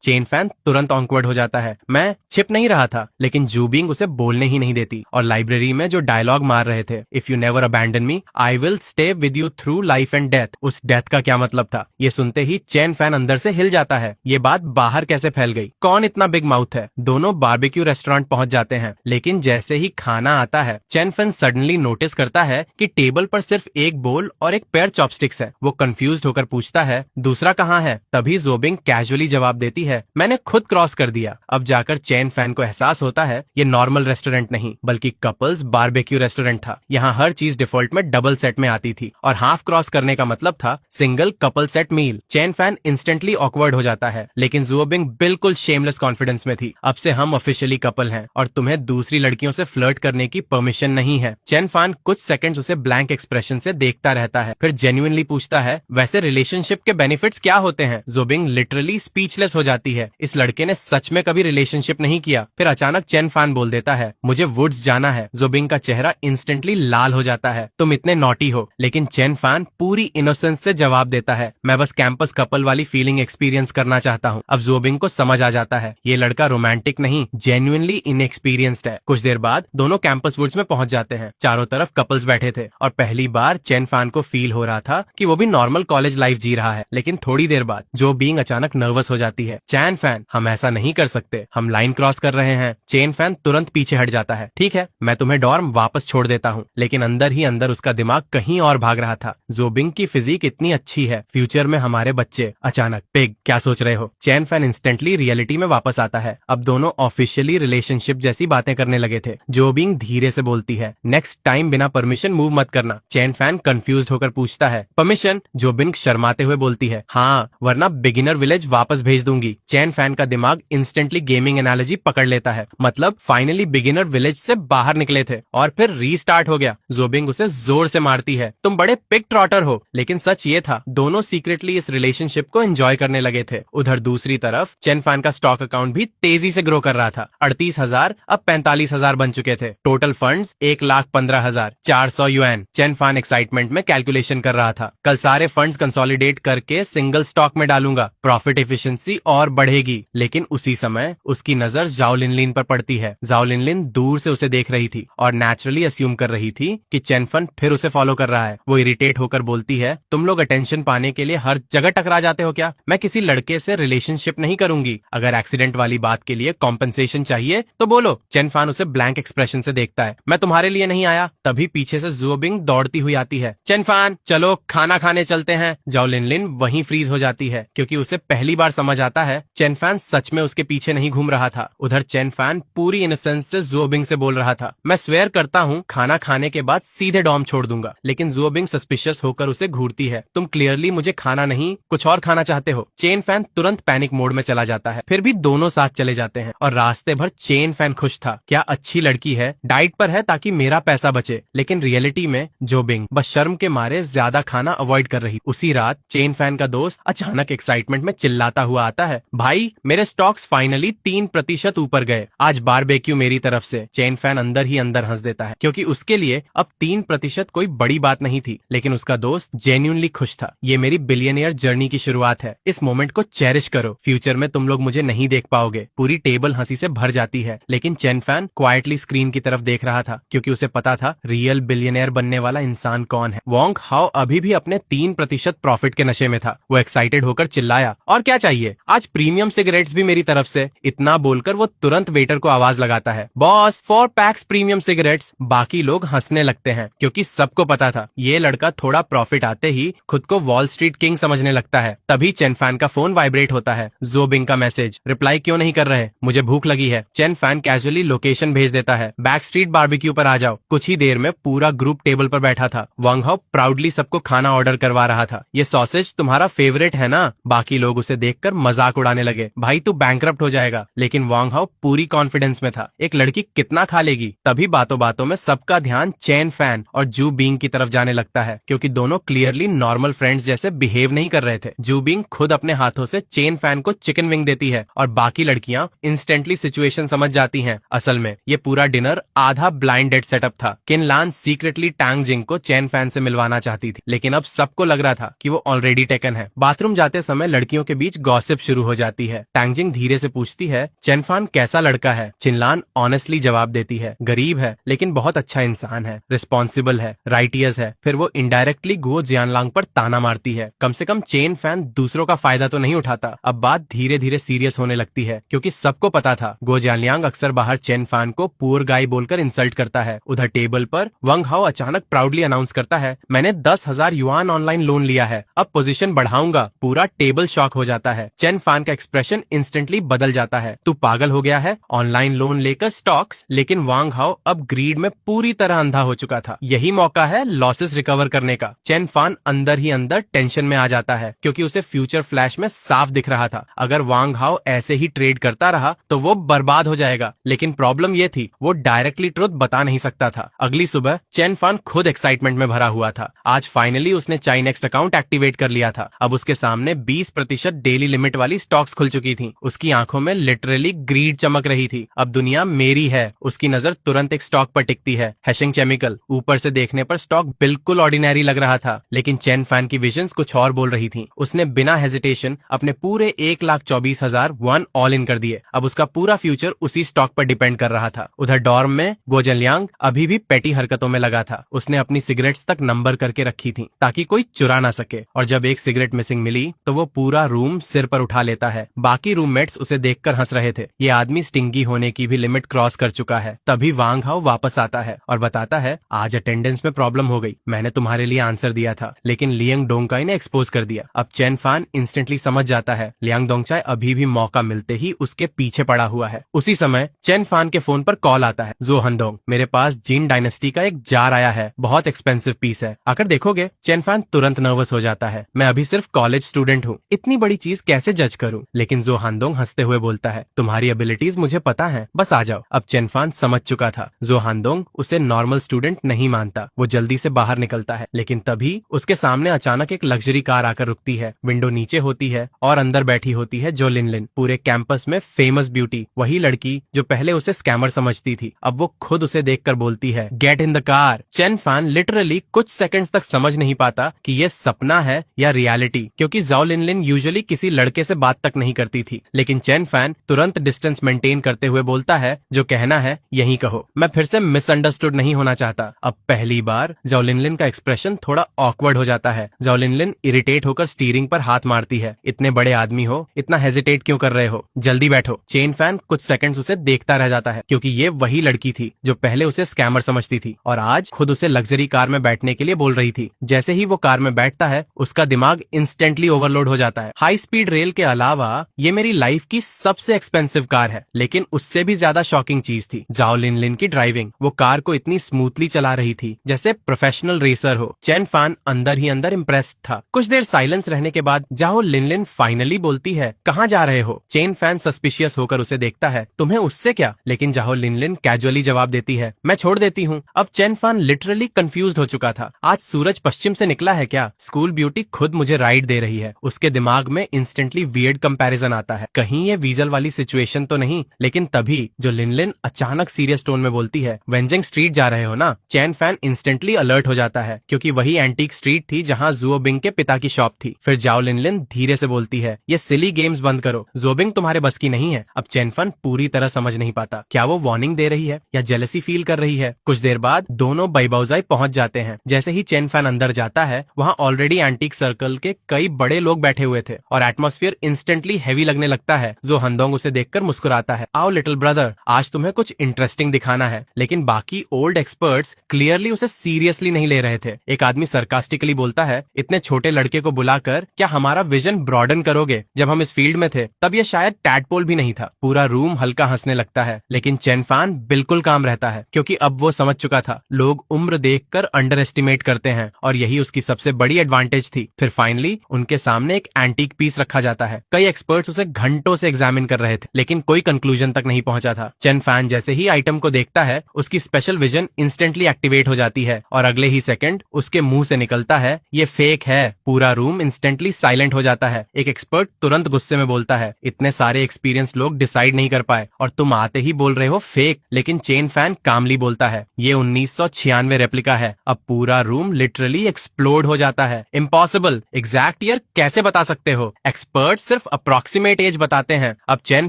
Speaker 1: चेनफान तुरंत ऑकवर्ड हो जाता है। मैं छिप नहीं रहा था, लेकिन जूबिंग उसे बोलने ही नहीं देती। और लाइब्रेरी में जो डायलॉग मार रहे थे, if you never abandon me I will stay with you through life and death, उस डेथ का क्या मतलब था? ये सुनते ही चेनफान अंदर से हिल जाता है। ये बात बाहर कैसे फैल गई? कौन इतना बिग माउथ है? दोनों बारबेक्यू रेस्टोरेंट पहुंच जाते हैं, लेकिन जैसे ही खाना आता है चेनफान सडनली नोटिस करता है कि टेबल पर सिर्फ एक बोल और एक पेयर चॉपस्टिक्स है। वो कंफ्यूज्ड होकर पूछता है, दूसरा कहाँ है? तभी जोबिंग कैजुअली जवाब देती है, मैंने खुद क्रॉस कर दिया। अब जाकर चेनफान को एहसास होता है ये नॉर्मल रेस्टोरेंट नहीं बल्कि कपल्स बारबेक्यू रेस्टोरेंट था। यहाँ हर चीज डिफॉल्ट में डबल सेट में आती थी और हाफ क्रॉस करने का मतलब था सिंगल कपल सेट मील। चेनफान इंस्टेंटली ऑकवर्ड हो जाता है, लेकिन जुओबिंग बिल्कुल शेमलेस कॉन्फिडेंस में थी। अब से हम ऑफिशियली कपल हैं और तुम्हें दूसरी लड़कियों से फ्लर्ट करने की परमिशन नहीं है। चेनफान कुछ सेकंड्स उसे ब्लैंक एक्सप्रेशन से देखता रहता है, फिर जेन्युइनली पूछता है, वैसे रिलेशनशिप के बेनिफिट्स क्या होते हैं? जुओबिंग लिटरली स्पीचलेस हो जाती है। इस लड़के ने सच में कभी रिलेशनशिप नहीं किया। फिर अचानक चेनफान बोल देता है, मुझे वुड्स जाना है। जुओबिंग का चेहरा इंस्टेंटली लाल हो जाता है, तुम इतने नॉटी हो। लेकिन चेनफान पूरी इनोसेंस से जवाब देता है, मैं बस कैंपस कपल वाली फीलिंग एक्सपीरियंस करना चाहता हूँ। अब जुओबिंग को समझ आ जाता है ये लड़का रोमांटिक नहीं, जेन्युइनली इनएक्सपीरियंस्ड है। कुछ देर बाद दोनों कैंपस वुड्स में पहुंच जाते हैं। चारों तरफ कपल्स बैठे थे और पहली बार चेनफान को फील हो रहा था कि वो भी नॉर्मल कॉलेज लाइफ जी रहा है। लेकिन थोड़ी देर बाद जुओबिंग अचानक नर्वस हो जाती है। चेनफान, हम ऐसा नहीं कर सकते, हम लाइन क्रॉस कर रहे हैं। चेनफान तुरंत पीछे हट जाता है। ठीक है, मैं तुम्हें डॉर्म वापस छोड़ देता हूँ। लेकिन अंदर ही अंदर उसका दिमाग कहीं और भाग रहा था। जुओबिंग की फिजिक इतनी अच्छी है, फ्यूचर में हमारे बच्चे। अचानक, पिग, क्या सोच रहे हो? चेनफान इंस्टेंटली रियलिटी में वापस आता है। अब दोनों ऑफिशियली रिलेशनशिप जैसी बातें करने लगे थे। जुओबिंग धीरे से बोलती है, नेक्स्ट टाइम बिना परमिशन मूव मत करना। चेनफान कंफ्यूज्ड होकर पूछता है, परमिशन? जुओबिंग शर्माते हुए बोलती है, हाँ, वरना बिगिनर विलेज वापस भेज दूंगी। चेनफान का दिमाग इंस्टेंटली गेमिंग एनालॉजी पकड़ लेता है, मतलब फाइनली बिगिनर विलेज से बाहर निकले थे और फिर रीस्टार्ट हो गया। जुओबिंग उसे जोर से मारती है, तुम बड़े पिग ट्रॉटर हो। लेकिन सच ये था, दोनों सीक्रेटली इस रिलेशनशिप को एंजॉय करने लगे थे। उधर दूसरी तरफ चेनफान का स्टॉक अकाउंट भी तेजी से ग्रो कर रहा था। 38,000 अब 45,000 बन चुके थे। Total funds 1,15,400 yuan. Chen Fan excitement में कैलकुलेशन कर रहा था, कल सारे फंड्स कंसोलिडेट करके सिंगल स्टॉक में डालूंगा, प्रॉफिट एफिशिएंसी और बढ़ेगी। लेकिन उसी समय उसकी नजर जाओ लिनलिन पर पड़ती है। जाओ लिनलिन दूर से उसे देख रही थी और नेचुरली अस्यूम कर रही थी कि चेनफान फिर उसे फॉलो कर रहा है। वो इरिटेट होकर बोलती है, तुम लोग अटेंशन पाने के लिए हर जगह टकरा जाते हो क्या? मैं किसी लड़के से रिलेशनशिप नहीं करूंगी। अगर एक्सीडेंट वाली बात के लिए कॉम्पेंसेशन चाहिए तो बोलो। चेनफान उसे ब्लैंक एक्सप्रेशन से देखता है, मैं तुम्हारे लिए नहीं आया। तभी पीछे से जुओबिंग दौड़ती हुई आती है, चेनफान चलो खाना खाने चलते हैं। जाओ लिनलिन वहीं फ्रीज हो जाती है, क्योंकि उसे पहली बार समझ आता है चेनफान सच में उसके पीछे नहीं घूम रहा था। उधर चेनफान पूरी इनोसेंस से जुओबिंग से बोल रहा था, मैं स्वेयर करता हूँ खाना खाने के बाद सीधे डॉर्म छोड़ दूंगा। लेकिन जुओबिंग सस्पिशियस होकर उसे घूरती है, तुम क्लियरली मुझे खाना नहीं कुछ और खाना चाहते हो। चेनफान तुरंत पैनिक मोड में चला जाता है। फिर भी दोनों साथ चले जाते हैं और रास्ते भर चेनफान खुश था, क्या अच्छी लड़की है, डाइट पर है ताकि मेरा पैसा बचे। लेकिन रियलिटी में जुओबिंग बस शर्म के मारे ज्यादा खाना अवॉइड कर रही। उसी रात चेनफान का दोस्त अचानक एक्साइटमेंट में चिल्लाता हुआ आता है, भाई मेरे स्टॉक्स फाइनली 3% ऊपर गए, आज बारबेक्यू मेरी तरफ से। चेनफान अंदर ही अंदर हंस देता है, क्योंकि उसके लिए अब 3% कोई बड़ी बात नहीं थी। लेकिन उसका दोस्त जेन्युइनली खुश था। ये मेरी बिलियनियर जर्नी की शुरुआत है, इस मोमेंट को चेरिश करो, फ्यूचर में तुम लोग मुझे नहीं देख पाओगे। पूरी टेबल हंसी से भर जाती है। लेकिन चेनफान क्वाइटली स्क्रीन की तरफ देख रहा था, क्योंकि उसे पता था रियल बिलियनियर बनने वाला इंसान कौन है। वोंग हाओ अभी भी अपने 3% प्रॉफिट के नशे में था। वो एक्साइटेड होकर चिल्लाया, और क्या चाहिए, आज प्रीमियम सिगरेट्स भी मेरी तरफ से। इतना बोलकर वो तुरंत वेटर को आवाज लगाता है, बॉस 4 पैक्स प्रीमियम सिगरेट्स। बाकी लोग हंसने लगते हैं, क्योंकि सबको पता था ये लड़का थोड़ा प्रॉफिट आते ही खुद को वॉल स्ट्रीट किंग समझने लगता है। तभी चेनफान का फोन वाइब्रेट होता है, जुओबिंग का मैसेज, रिप्लाई क्यों नहीं कर रहे, मुझे भूख लगी है। चेनफान कैजुअली लोकेशन भेज देता है, बैक स्ट्रीट बारबेक्यू पर आ जाओ। कुछ ही देर में पूरा ग्रुप टेबल पर बैठा था। वांग हाओ प्राउडली सबको खाना ऑर्डर करवा रहा था। ये सॉसेज तुम्हारा फेवरेट है ना? बाकी लोग उसे देखकर मजाक उड़ाने लगे, भाई तू बैंकरप्ट हो जाएगा। लेकिन वांग हाओ पूरी कॉन्फिडेंस में था, एक लड़की कितना खा लेगी। तभी बातों बातों में सबका ध्यान चेनफान और जुबिंग की तरफ जाने लगता है, क्योंकि दोनों क्लियरली नॉर्मल फ्रेंड्स जैसे बिहेव नहीं कर रहे थे। जुबिंग खुद खुद अपने हाथों से चेन फैन को चिकन विंग देती है और बाकी लड़कियां इंस्टेंटली सिचुएशन समझ जाती हैं। असल में ये पूरा डिनर आधा ब्लाइंड डेट सेटअप था। किनलान सीक्रेटली टैंग जिंग को चेन फैन से मिलवाना चाहती थी, लेकिन अब सबको लग रहा था कि वो ऑलरेडी टेकन है। बाथरूम जाते समय लड़कियों के बीच गॉसिप शुरू हो जाती है। टैंग जिंग धीरे से पूछती है, चेन फैन कैसा लड़का है? चिनलान ऑनेस्टली जवाब देती है, गरीब है लेकिन बहुत अच्छा इंसान है, रिस्पॉन्सिबल है, राइटियस है। फिर वो इनडायरेक्टली गुओ जियानलांग पर ताना मारती है, कम से कम चेन फैन दूसरों का फायदा तो नहीं उठाता। अब बात धीरे धीरे सीरियस होने लगती है, क्योंकि सबको पता था गो जियानलियांग अक्सर बाहर चेन फैन को पुअर गाय बोलकर इंसल्ट करता है। उधर टेबल पर वंग हाओ अचानक प्राउडली अनाउंस करता है, मैंने 10,000 युआन ऑनलाइन लोन लिया है, अब पोजीशन बढ़ाऊंगा। पूरा टेबल शॉक हो जाता है। चेन फैन का एक्सप्रेशन इंस्टेंटली बदल जाता है, तू पागल हो गया है? ऑनलाइन लोन लेकर स्टॉक्स? लेकिन वांग हाओ अब ग्रीड में पूरी तरह अंधा हो चुका था। यही मौका है लॉसेस रिकवर करने का। चेन फैन अंदर ही अंदर टेंशन में आ जाता है, क्योंकि उसे फ्यूचर फ्लैश में साफ दिख रहा था, अगर वांग हाओ ऐसे ही ट्रेड करता रहा तो वो बर्बाद हो जाएगा। लेकिन प्रॉब्लम ये थी, वो डायरेक्टली ट्रुथ बता नहीं सकता था। अगली सुबह चेन फैन खुद एक्साइटमेंट में भरा हुआ था। आज फाइनली उसने चाइनेक्स्ट अकाउंट एक्टिवेट कर लिया था। अब उसके सामने 20% डेली लिमिट वाली स्टॉक्स खुल चुकी थी। उसकी आंखों में लिटरली ग्रीड चमक रही थी। अब दुनिया मेरी है। उसकी नजर तुरंत एक स्टॉक पर टिकती है, हेशिंग केमिकल। ऊपर से देखने पर स्टॉक बिल्कुल ऑर्डिनरी लग रहा था, लेकिन चेन फैन की विजन्स कुछ और बोल रही थी। उसने बिना हेजिटेशन अपने पूरे 1,24,000 वन ऑल इन कर दिए। अब उसका पूरा फ्यूचर उसी स्टॉक पर डिपेंड कर रहा था। उधर डॉर्म में गो जियानलियांग अभी भी पेटी हरकतों में लगा था। उसने अपनी सिगरेट्स तक नंबर करके रखी थी, ताकि कोई चुरा ना सके। और जब एक सिगरेट मिसिंग मिली तो वो पूरा रूम सिर पर उठा लेता है। बाकी रूममेट्स उसे देखकर हंस रहे थे। ये आदमी स्टिंगी होने की भी लिमिट क्रॉस कर चुका है। तभी वांग हाओ वापस आता है और बताता है, आज अटेंडेंस में प्रॉब्लम हो गई। मैंने तुम्हारे लिए आंसर दिया था, लेकिन लियांग डोंगकाई ने एक्सपोज कर दिया। अब चेन फैन इंस्टेंटली समझ जाता है, लियांग डोंगचाई अभी भी मौका मिलते ही उसके पीछे पड़ा हुआ है। उसी समय चेन फैन के फोन पर कॉल आता है, जो हंडोंग, मेरे पास जिन डायनेस्टी का एक जार आया है, बहुत एक्सपेंसिव पीस है, आकर देखोगे? चेन फैन तुरंत नर्वस हो जाता है, मैं अभी सिर्फ कॉलेज स्टूडेंट हूँ, इतनी बड़ी चीज कैसे जज करूँ? लेकिन जो हांडोंग हंसते हुए बोलता है, तुम्हारी एबिलिटीज मुझे पता है, बस आ जाओ। अब चेन फैन समझ चुका था, जो हांडोंग उसे नॉर्मल स्टूडेंट नहीं मानता। वो जल्दी से बाहर निकलता है, लेकिन तभी उसके सामने अचानक एक लग्जरी कार आकर रुकती है। विंडो नीचे होती है और अंदर बैठी होती है जो लिनलिन, पूरे कैंपस में फेमस ब्यूटी। वही लड़की जो पहले उसे स्कैमर समझती थी, अब वो खुद उसे देखकर बोलती है, get in the car. Chain fan literally कुछ सेकंड्स तक समझ नहीं पाता कि ये सपना है या रियलिटी, क्योंकि जाओ लिनलिन यूजुअली किसी लड़के से बात तक नहीं करती थी। लेकिन चेन फैन तुरंत डिस्टेंस मेंटेन करते हुए बोलता है, जो कहना है यही कहो, मैं फिर से मिसअंडरस्टूड नहीं होना चाहता। अब पहली बार जाओ लिनलिन का एक्सप्रेशन थोड़ा ऑकवर्ड हो जाता है। जाओ लिनलिन इरिटेट होकर स्टीयरिंग पर हाथ मारती है, इतने बड़े आदमी हो, इतना हेजिटेट क्यों कर रहे हो? जल्दी बैठो। चेन फैन कुछ सेकंड्स उसे देखता रह जाता है, क्योंकि ये वही लड़की थी जो पहले उसे स्कैमर समझती थी और आज खुद उसे लग्जरी कार में बैठने के लिए बोल रही थी। जैसे ही वो कार में बैठता है, उसका दिमाग इंस्टेंटली ओवरलोड हो जाता है। हाई स्पीड रेल के अलावा ये मेरी लाइफ की सबसे एक्सपेंसिव कार है, लेकिन उससे भी ज्यादा शॉकिंग चीज थी जाओ लिनलिन की ड्राइविंग। वो कार को इतनी स्मूथली चला रही थी जैसे प्रोफेशनल रेसर हो। चेन फैन अंदर ही अंदर इम्प्रेस्ड था। कुछ देर साइलेंस रहने के बाद जाओ लिनलिन फाइनली बोलती है, कहाँ जा रहे हो? चेन फैन सस्पिशियस होकर उसे देखता है, तुम्हें उससे क्या? लेकिन जाओ लिनलिन कैजुअली जवाब देती है, मैं छोड़ देती हूँ। अब चेन फैन लिटरली कंफ्यूज्ड हो चुका था। आज सूरज पश्चिम से निकला है क्या? स्कूल ब्यूटी खुद मुझे राइड दे रही है। उसके दिमाग में इंस्टेंटली वियर्ड कंपैरिजन आता है, कहीं ये वीजल वाली सिचुएशन तो नहीं। लेकिन तभी जो लिनलिन अचानक सीरियस टोन में बोलती है, वेंजिंग स्ट्रीट जा रहे हो ना? चेन फैन इंस्टेंटली अलर्ट हो जाता है, क्योंकि वही एंटीक स्ट्रीट थी जहाँ जुओबिंग के पिता की शॉप थी। फिर जाओ लिनलिन धीरे से बोलती है, ये सिली गेम्स बंद करो, जुओबिंग तुम्हारे बस की नहीं है। अब चेन फैन पूरी तरह समझ नहीं पाता, क्या वो वार्निंग दे रही है या जेलसी फील कर रही है। कुछ देर बाद दोनों बाइबाउजाई पहुंच जाते हैं। जैसे ही चेन फैन अंदर जाता है, वहाँ ऑलरेडी एंटीक सर्कल के कई बड़े लोग बैठे हुए थे और एटमॉस्फेयर इंस्टेंटली हैवी लगने लगता है। जो हंदोंग उसे देखकर मुस्कुराता है, आओ लिटिल ब्रदर, आज तुम्हें कुछ इंटरेस्टिंग दिखाना है। लेकिन बाकी ओल्ड एक्सपर्ट्स क्लियरली उसे सीरियसली नहीं ले रहे थे। एक आदमी सरकास्टिकली बोलता है, इतने छोटे लड़के को बुलाकर क्या हमारा विजन ब्रॉडन करोगे? जब हम इस फील्ड में थे तब ये शायद टैडपोल भी नहीं था। पूरा रूम हल्का हंसने लगता है, लेकिन चेन फैन बिल्कुल काम रहता है, क्योंकि अब वो समझ चुका था, लोग उम्र देखकर अंडर एस्टिमेट करते हैं और यही उसकी सबसे बड़ी एडवांटेज थी। फिर फाइनली उनके सामने एक एंटीक पीस रखा जाता है। कई एक्सपर्ट्स उसे घंटों से एग्जामिन कर रहे थे, लेकिन कोई कंक्लूजन तक नहीं पहुंचा था। चेन फैन जैसे ही आइटम को देखता है, उसकी स्पेशल विजन इंस्टेंटली एक्टिवेट हो जाती है और अगले ही सेकंड उसके मुंह से निकलता है, ये फेक है। पूरा रूम इंस्टेंटली साइलेंट हो हो जाता है। एक एक्सपर्ट तुरंत गुस्से में बोलता है, इतने सारे एक्सपीरियंस लोग डिसाइड नहीं कर पाए और तुम आते ही बोल रहे हो फेक। लेकिन चेन फैन कामली बोलता है, ये 1996 रेप्लिका है। अब पूरा रूम लिटरली एक्सप्लोड हो जाता है। इम्पॉसिबल, एग्जैक्ट ईयर कैसे बता सकते हो? एक्सपर्ट सिर्फ अप्रोक्सीमेट एज बताते हैं। अब चेन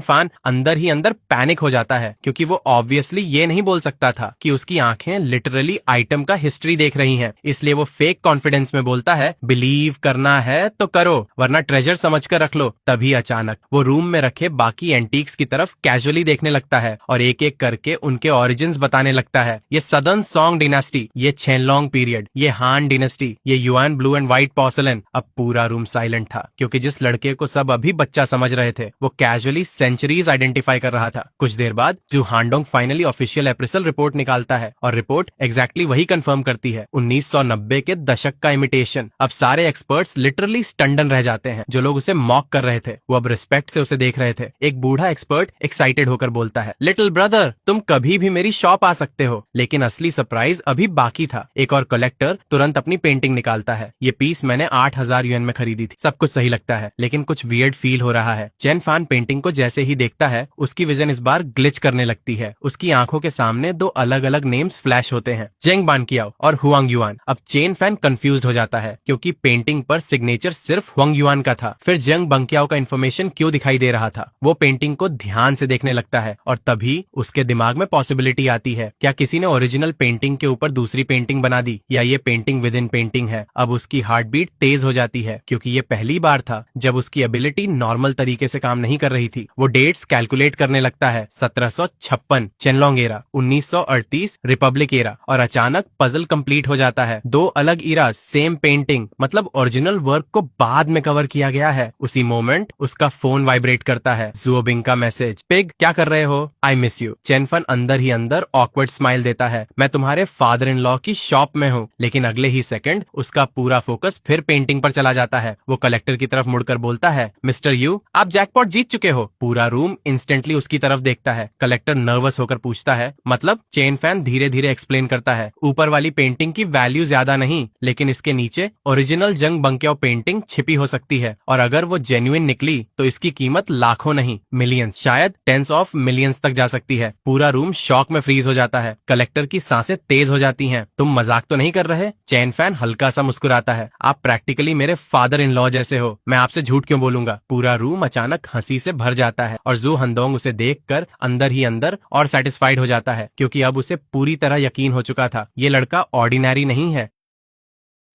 Speaker 1: फैन अंदर ही अंदर पैनिक हो जाता है, क्योंकि वो ऑब्वियसली ये नहीं बोल सकता था कि उसकी आंखें लिटरली आइटम का हिस्ट्री देख रही हैं। इसलिए वो फेक कॉन्फिडेंस में बोलता है, बिलीव करना है तो करो, वरना ट्रेजर समझकर रख लो। तभी अचानक वो रूम में रखे बाकी एंटीक्स की तरफ कैजुअली देखने लगता है और एक एक करके उनके ओरिजिन्स बताने लगता है। ये सदर्न सॉन्ग डिनेस्टी, ये छेनलोंग पीरियड, ये हान डिनेस्टी, ये युआन ब्लू एंड व्हाइट पोर्सेलेन। अब पूरा रूम साइलेंट था, क्योंकि जिस लड़के को सब अभी बच्चा समझ रहे थे वो कैजुअली सेंचुरीज आइडेंटिफाई कर रहा था। कुछ देर बाद जू हांडोंग फाइनली ऑफिशियल एप्रेसल रिपोर्ट निकालता है और रिपोर्ट एग्जैक्टली वही कंफर्म करती है, 1990 के दशक का इमिटेशन। अब सारे एक्सपर्ट्स लिटरली स्टंडन रह जाते हैं। जो लोग उसे मॉक कर रहे थे वो अब रिस्पेक्ट से उसे देख रहे थे। एक बूढ़ा एक्सपर्ट एक्साइटेड होकर बोलता है, लिटिल ब्रदर, तुम कभी भी मेरी शॉप आ सकते हो। लेकिन असली सरप्राइज अभी बाकी था। एक और कलेक्टर तुरंत अपनी पेंटिंग निकालता है। ये पीस मैंने 8,000 युएन में खरीदी थी। सब कुछ सही लगता है, लेकिन कुछ वियर्ड फील हो रहा है। चेन फैन पेंटिंग को जैसे ही देखता है उसकी विजन इस बार ग्लिच करने लगती है। उसकी आंखों के सामने दो अलग अलग नेम्स फ्लैश होते हैं, जेंग बानकियाओ और हुआंग युआन। अब चेन फैन कंफ्यूज हो जाता है, क्योंकि पेंटिंग पर सिग्नेचर सिर्फ हुआंग युआन का था। फिर जेंग बानकियाओ का इन्फॉर्मेशन क्यों दिखाई दे रहा था? वो पेंटिंग को ध्यान से देखने लगता है और तभी उसके दिमाग में पॉसिबिलिटी आती है, क्या किसी ने ओरिजिनल पेंटिंग के ऊपर दूसरी पेंटिंग बना दी, या ये पेंटिंग विद इन पेंटिंग है? अब उसकी हार्ट बीट तेज हो जाती है, क्योंकि ये पहली बार था जब उसकी एबिलिटी नॉर्मल तरीके से काम नहीं कर रही थी। वो डेट्स कैलकुलेट करने लगता है, 1756 चेनलोंग एरा, 1938 रिपब्लिक एरा, और अचानक पजल कंप्लीट हो जाता है। दो अलग इराज, सेम पेंटिंग, मतलब ओरिजिनल वर्क को बाद में कवर किया गया है। उसी मोमेंट उसका फोन वाइब्रेट करता है। ज़ुओबिंग का मैसेज, पिग क्या कर रहे हो, I miss you. Chain fan अंदर ही अंदर ऑकवर्ड स्माइल देता है, मैं तुम्हारे फादर इन लॉ की शॉप में हूँ। लेकिन अगले ही सेकंड उसका पूरा फोकस फिर पेंटिंग पर चला जाता है। वो कलेक्टर की तरफ मुड़कर बोलता है, मिस्टर यू, आप जैकपॉट जीत चुके हो। पूरा रूम इंस्टेंटली उसकी तरफ देखता है। कलेक्टर नर्वस होकर पूछता है, मतलब? चेन फैन धीरे धीरे एक्सप्लेन करता है, ऊपर वाली पेंटिंग की वैल्यू ज्यादा नहीं, लेकिन इसके नीचे ओरिजिनल जंग बंकियाओ पेंटिंग छिपी हो सकती है, और अगर वो जेन्युइन निकली तो इसकी कीमत लाखों नहीं मिलियंस, शायद टेंस ऑफ मिलियंस तक जा सकती है। पूरा रूम शॉक में फ्रीज हो जाता है। कलेक्टर की सांसें तेज हो जाती हैं। तुम मजाक तो नहीं कर रहे? चेन फैन हल्का सा मुस्कुराता है, आप प्रैक्टिकली मेरे फादर इन लॉ जैसे हो, मैं आपसे झूठ क्यों बोलूंगा? पूरा रूम अचानक हंसी से भर जाता है और जू हांडोंग उसे देखकर अंदर ही अंदर और सेटिस्फाइड हो जाता है, क्योंकि अब उसे पूरी तरह यकीन हो चुका था, ये लड़का ऑर्डिनरी नहीं है।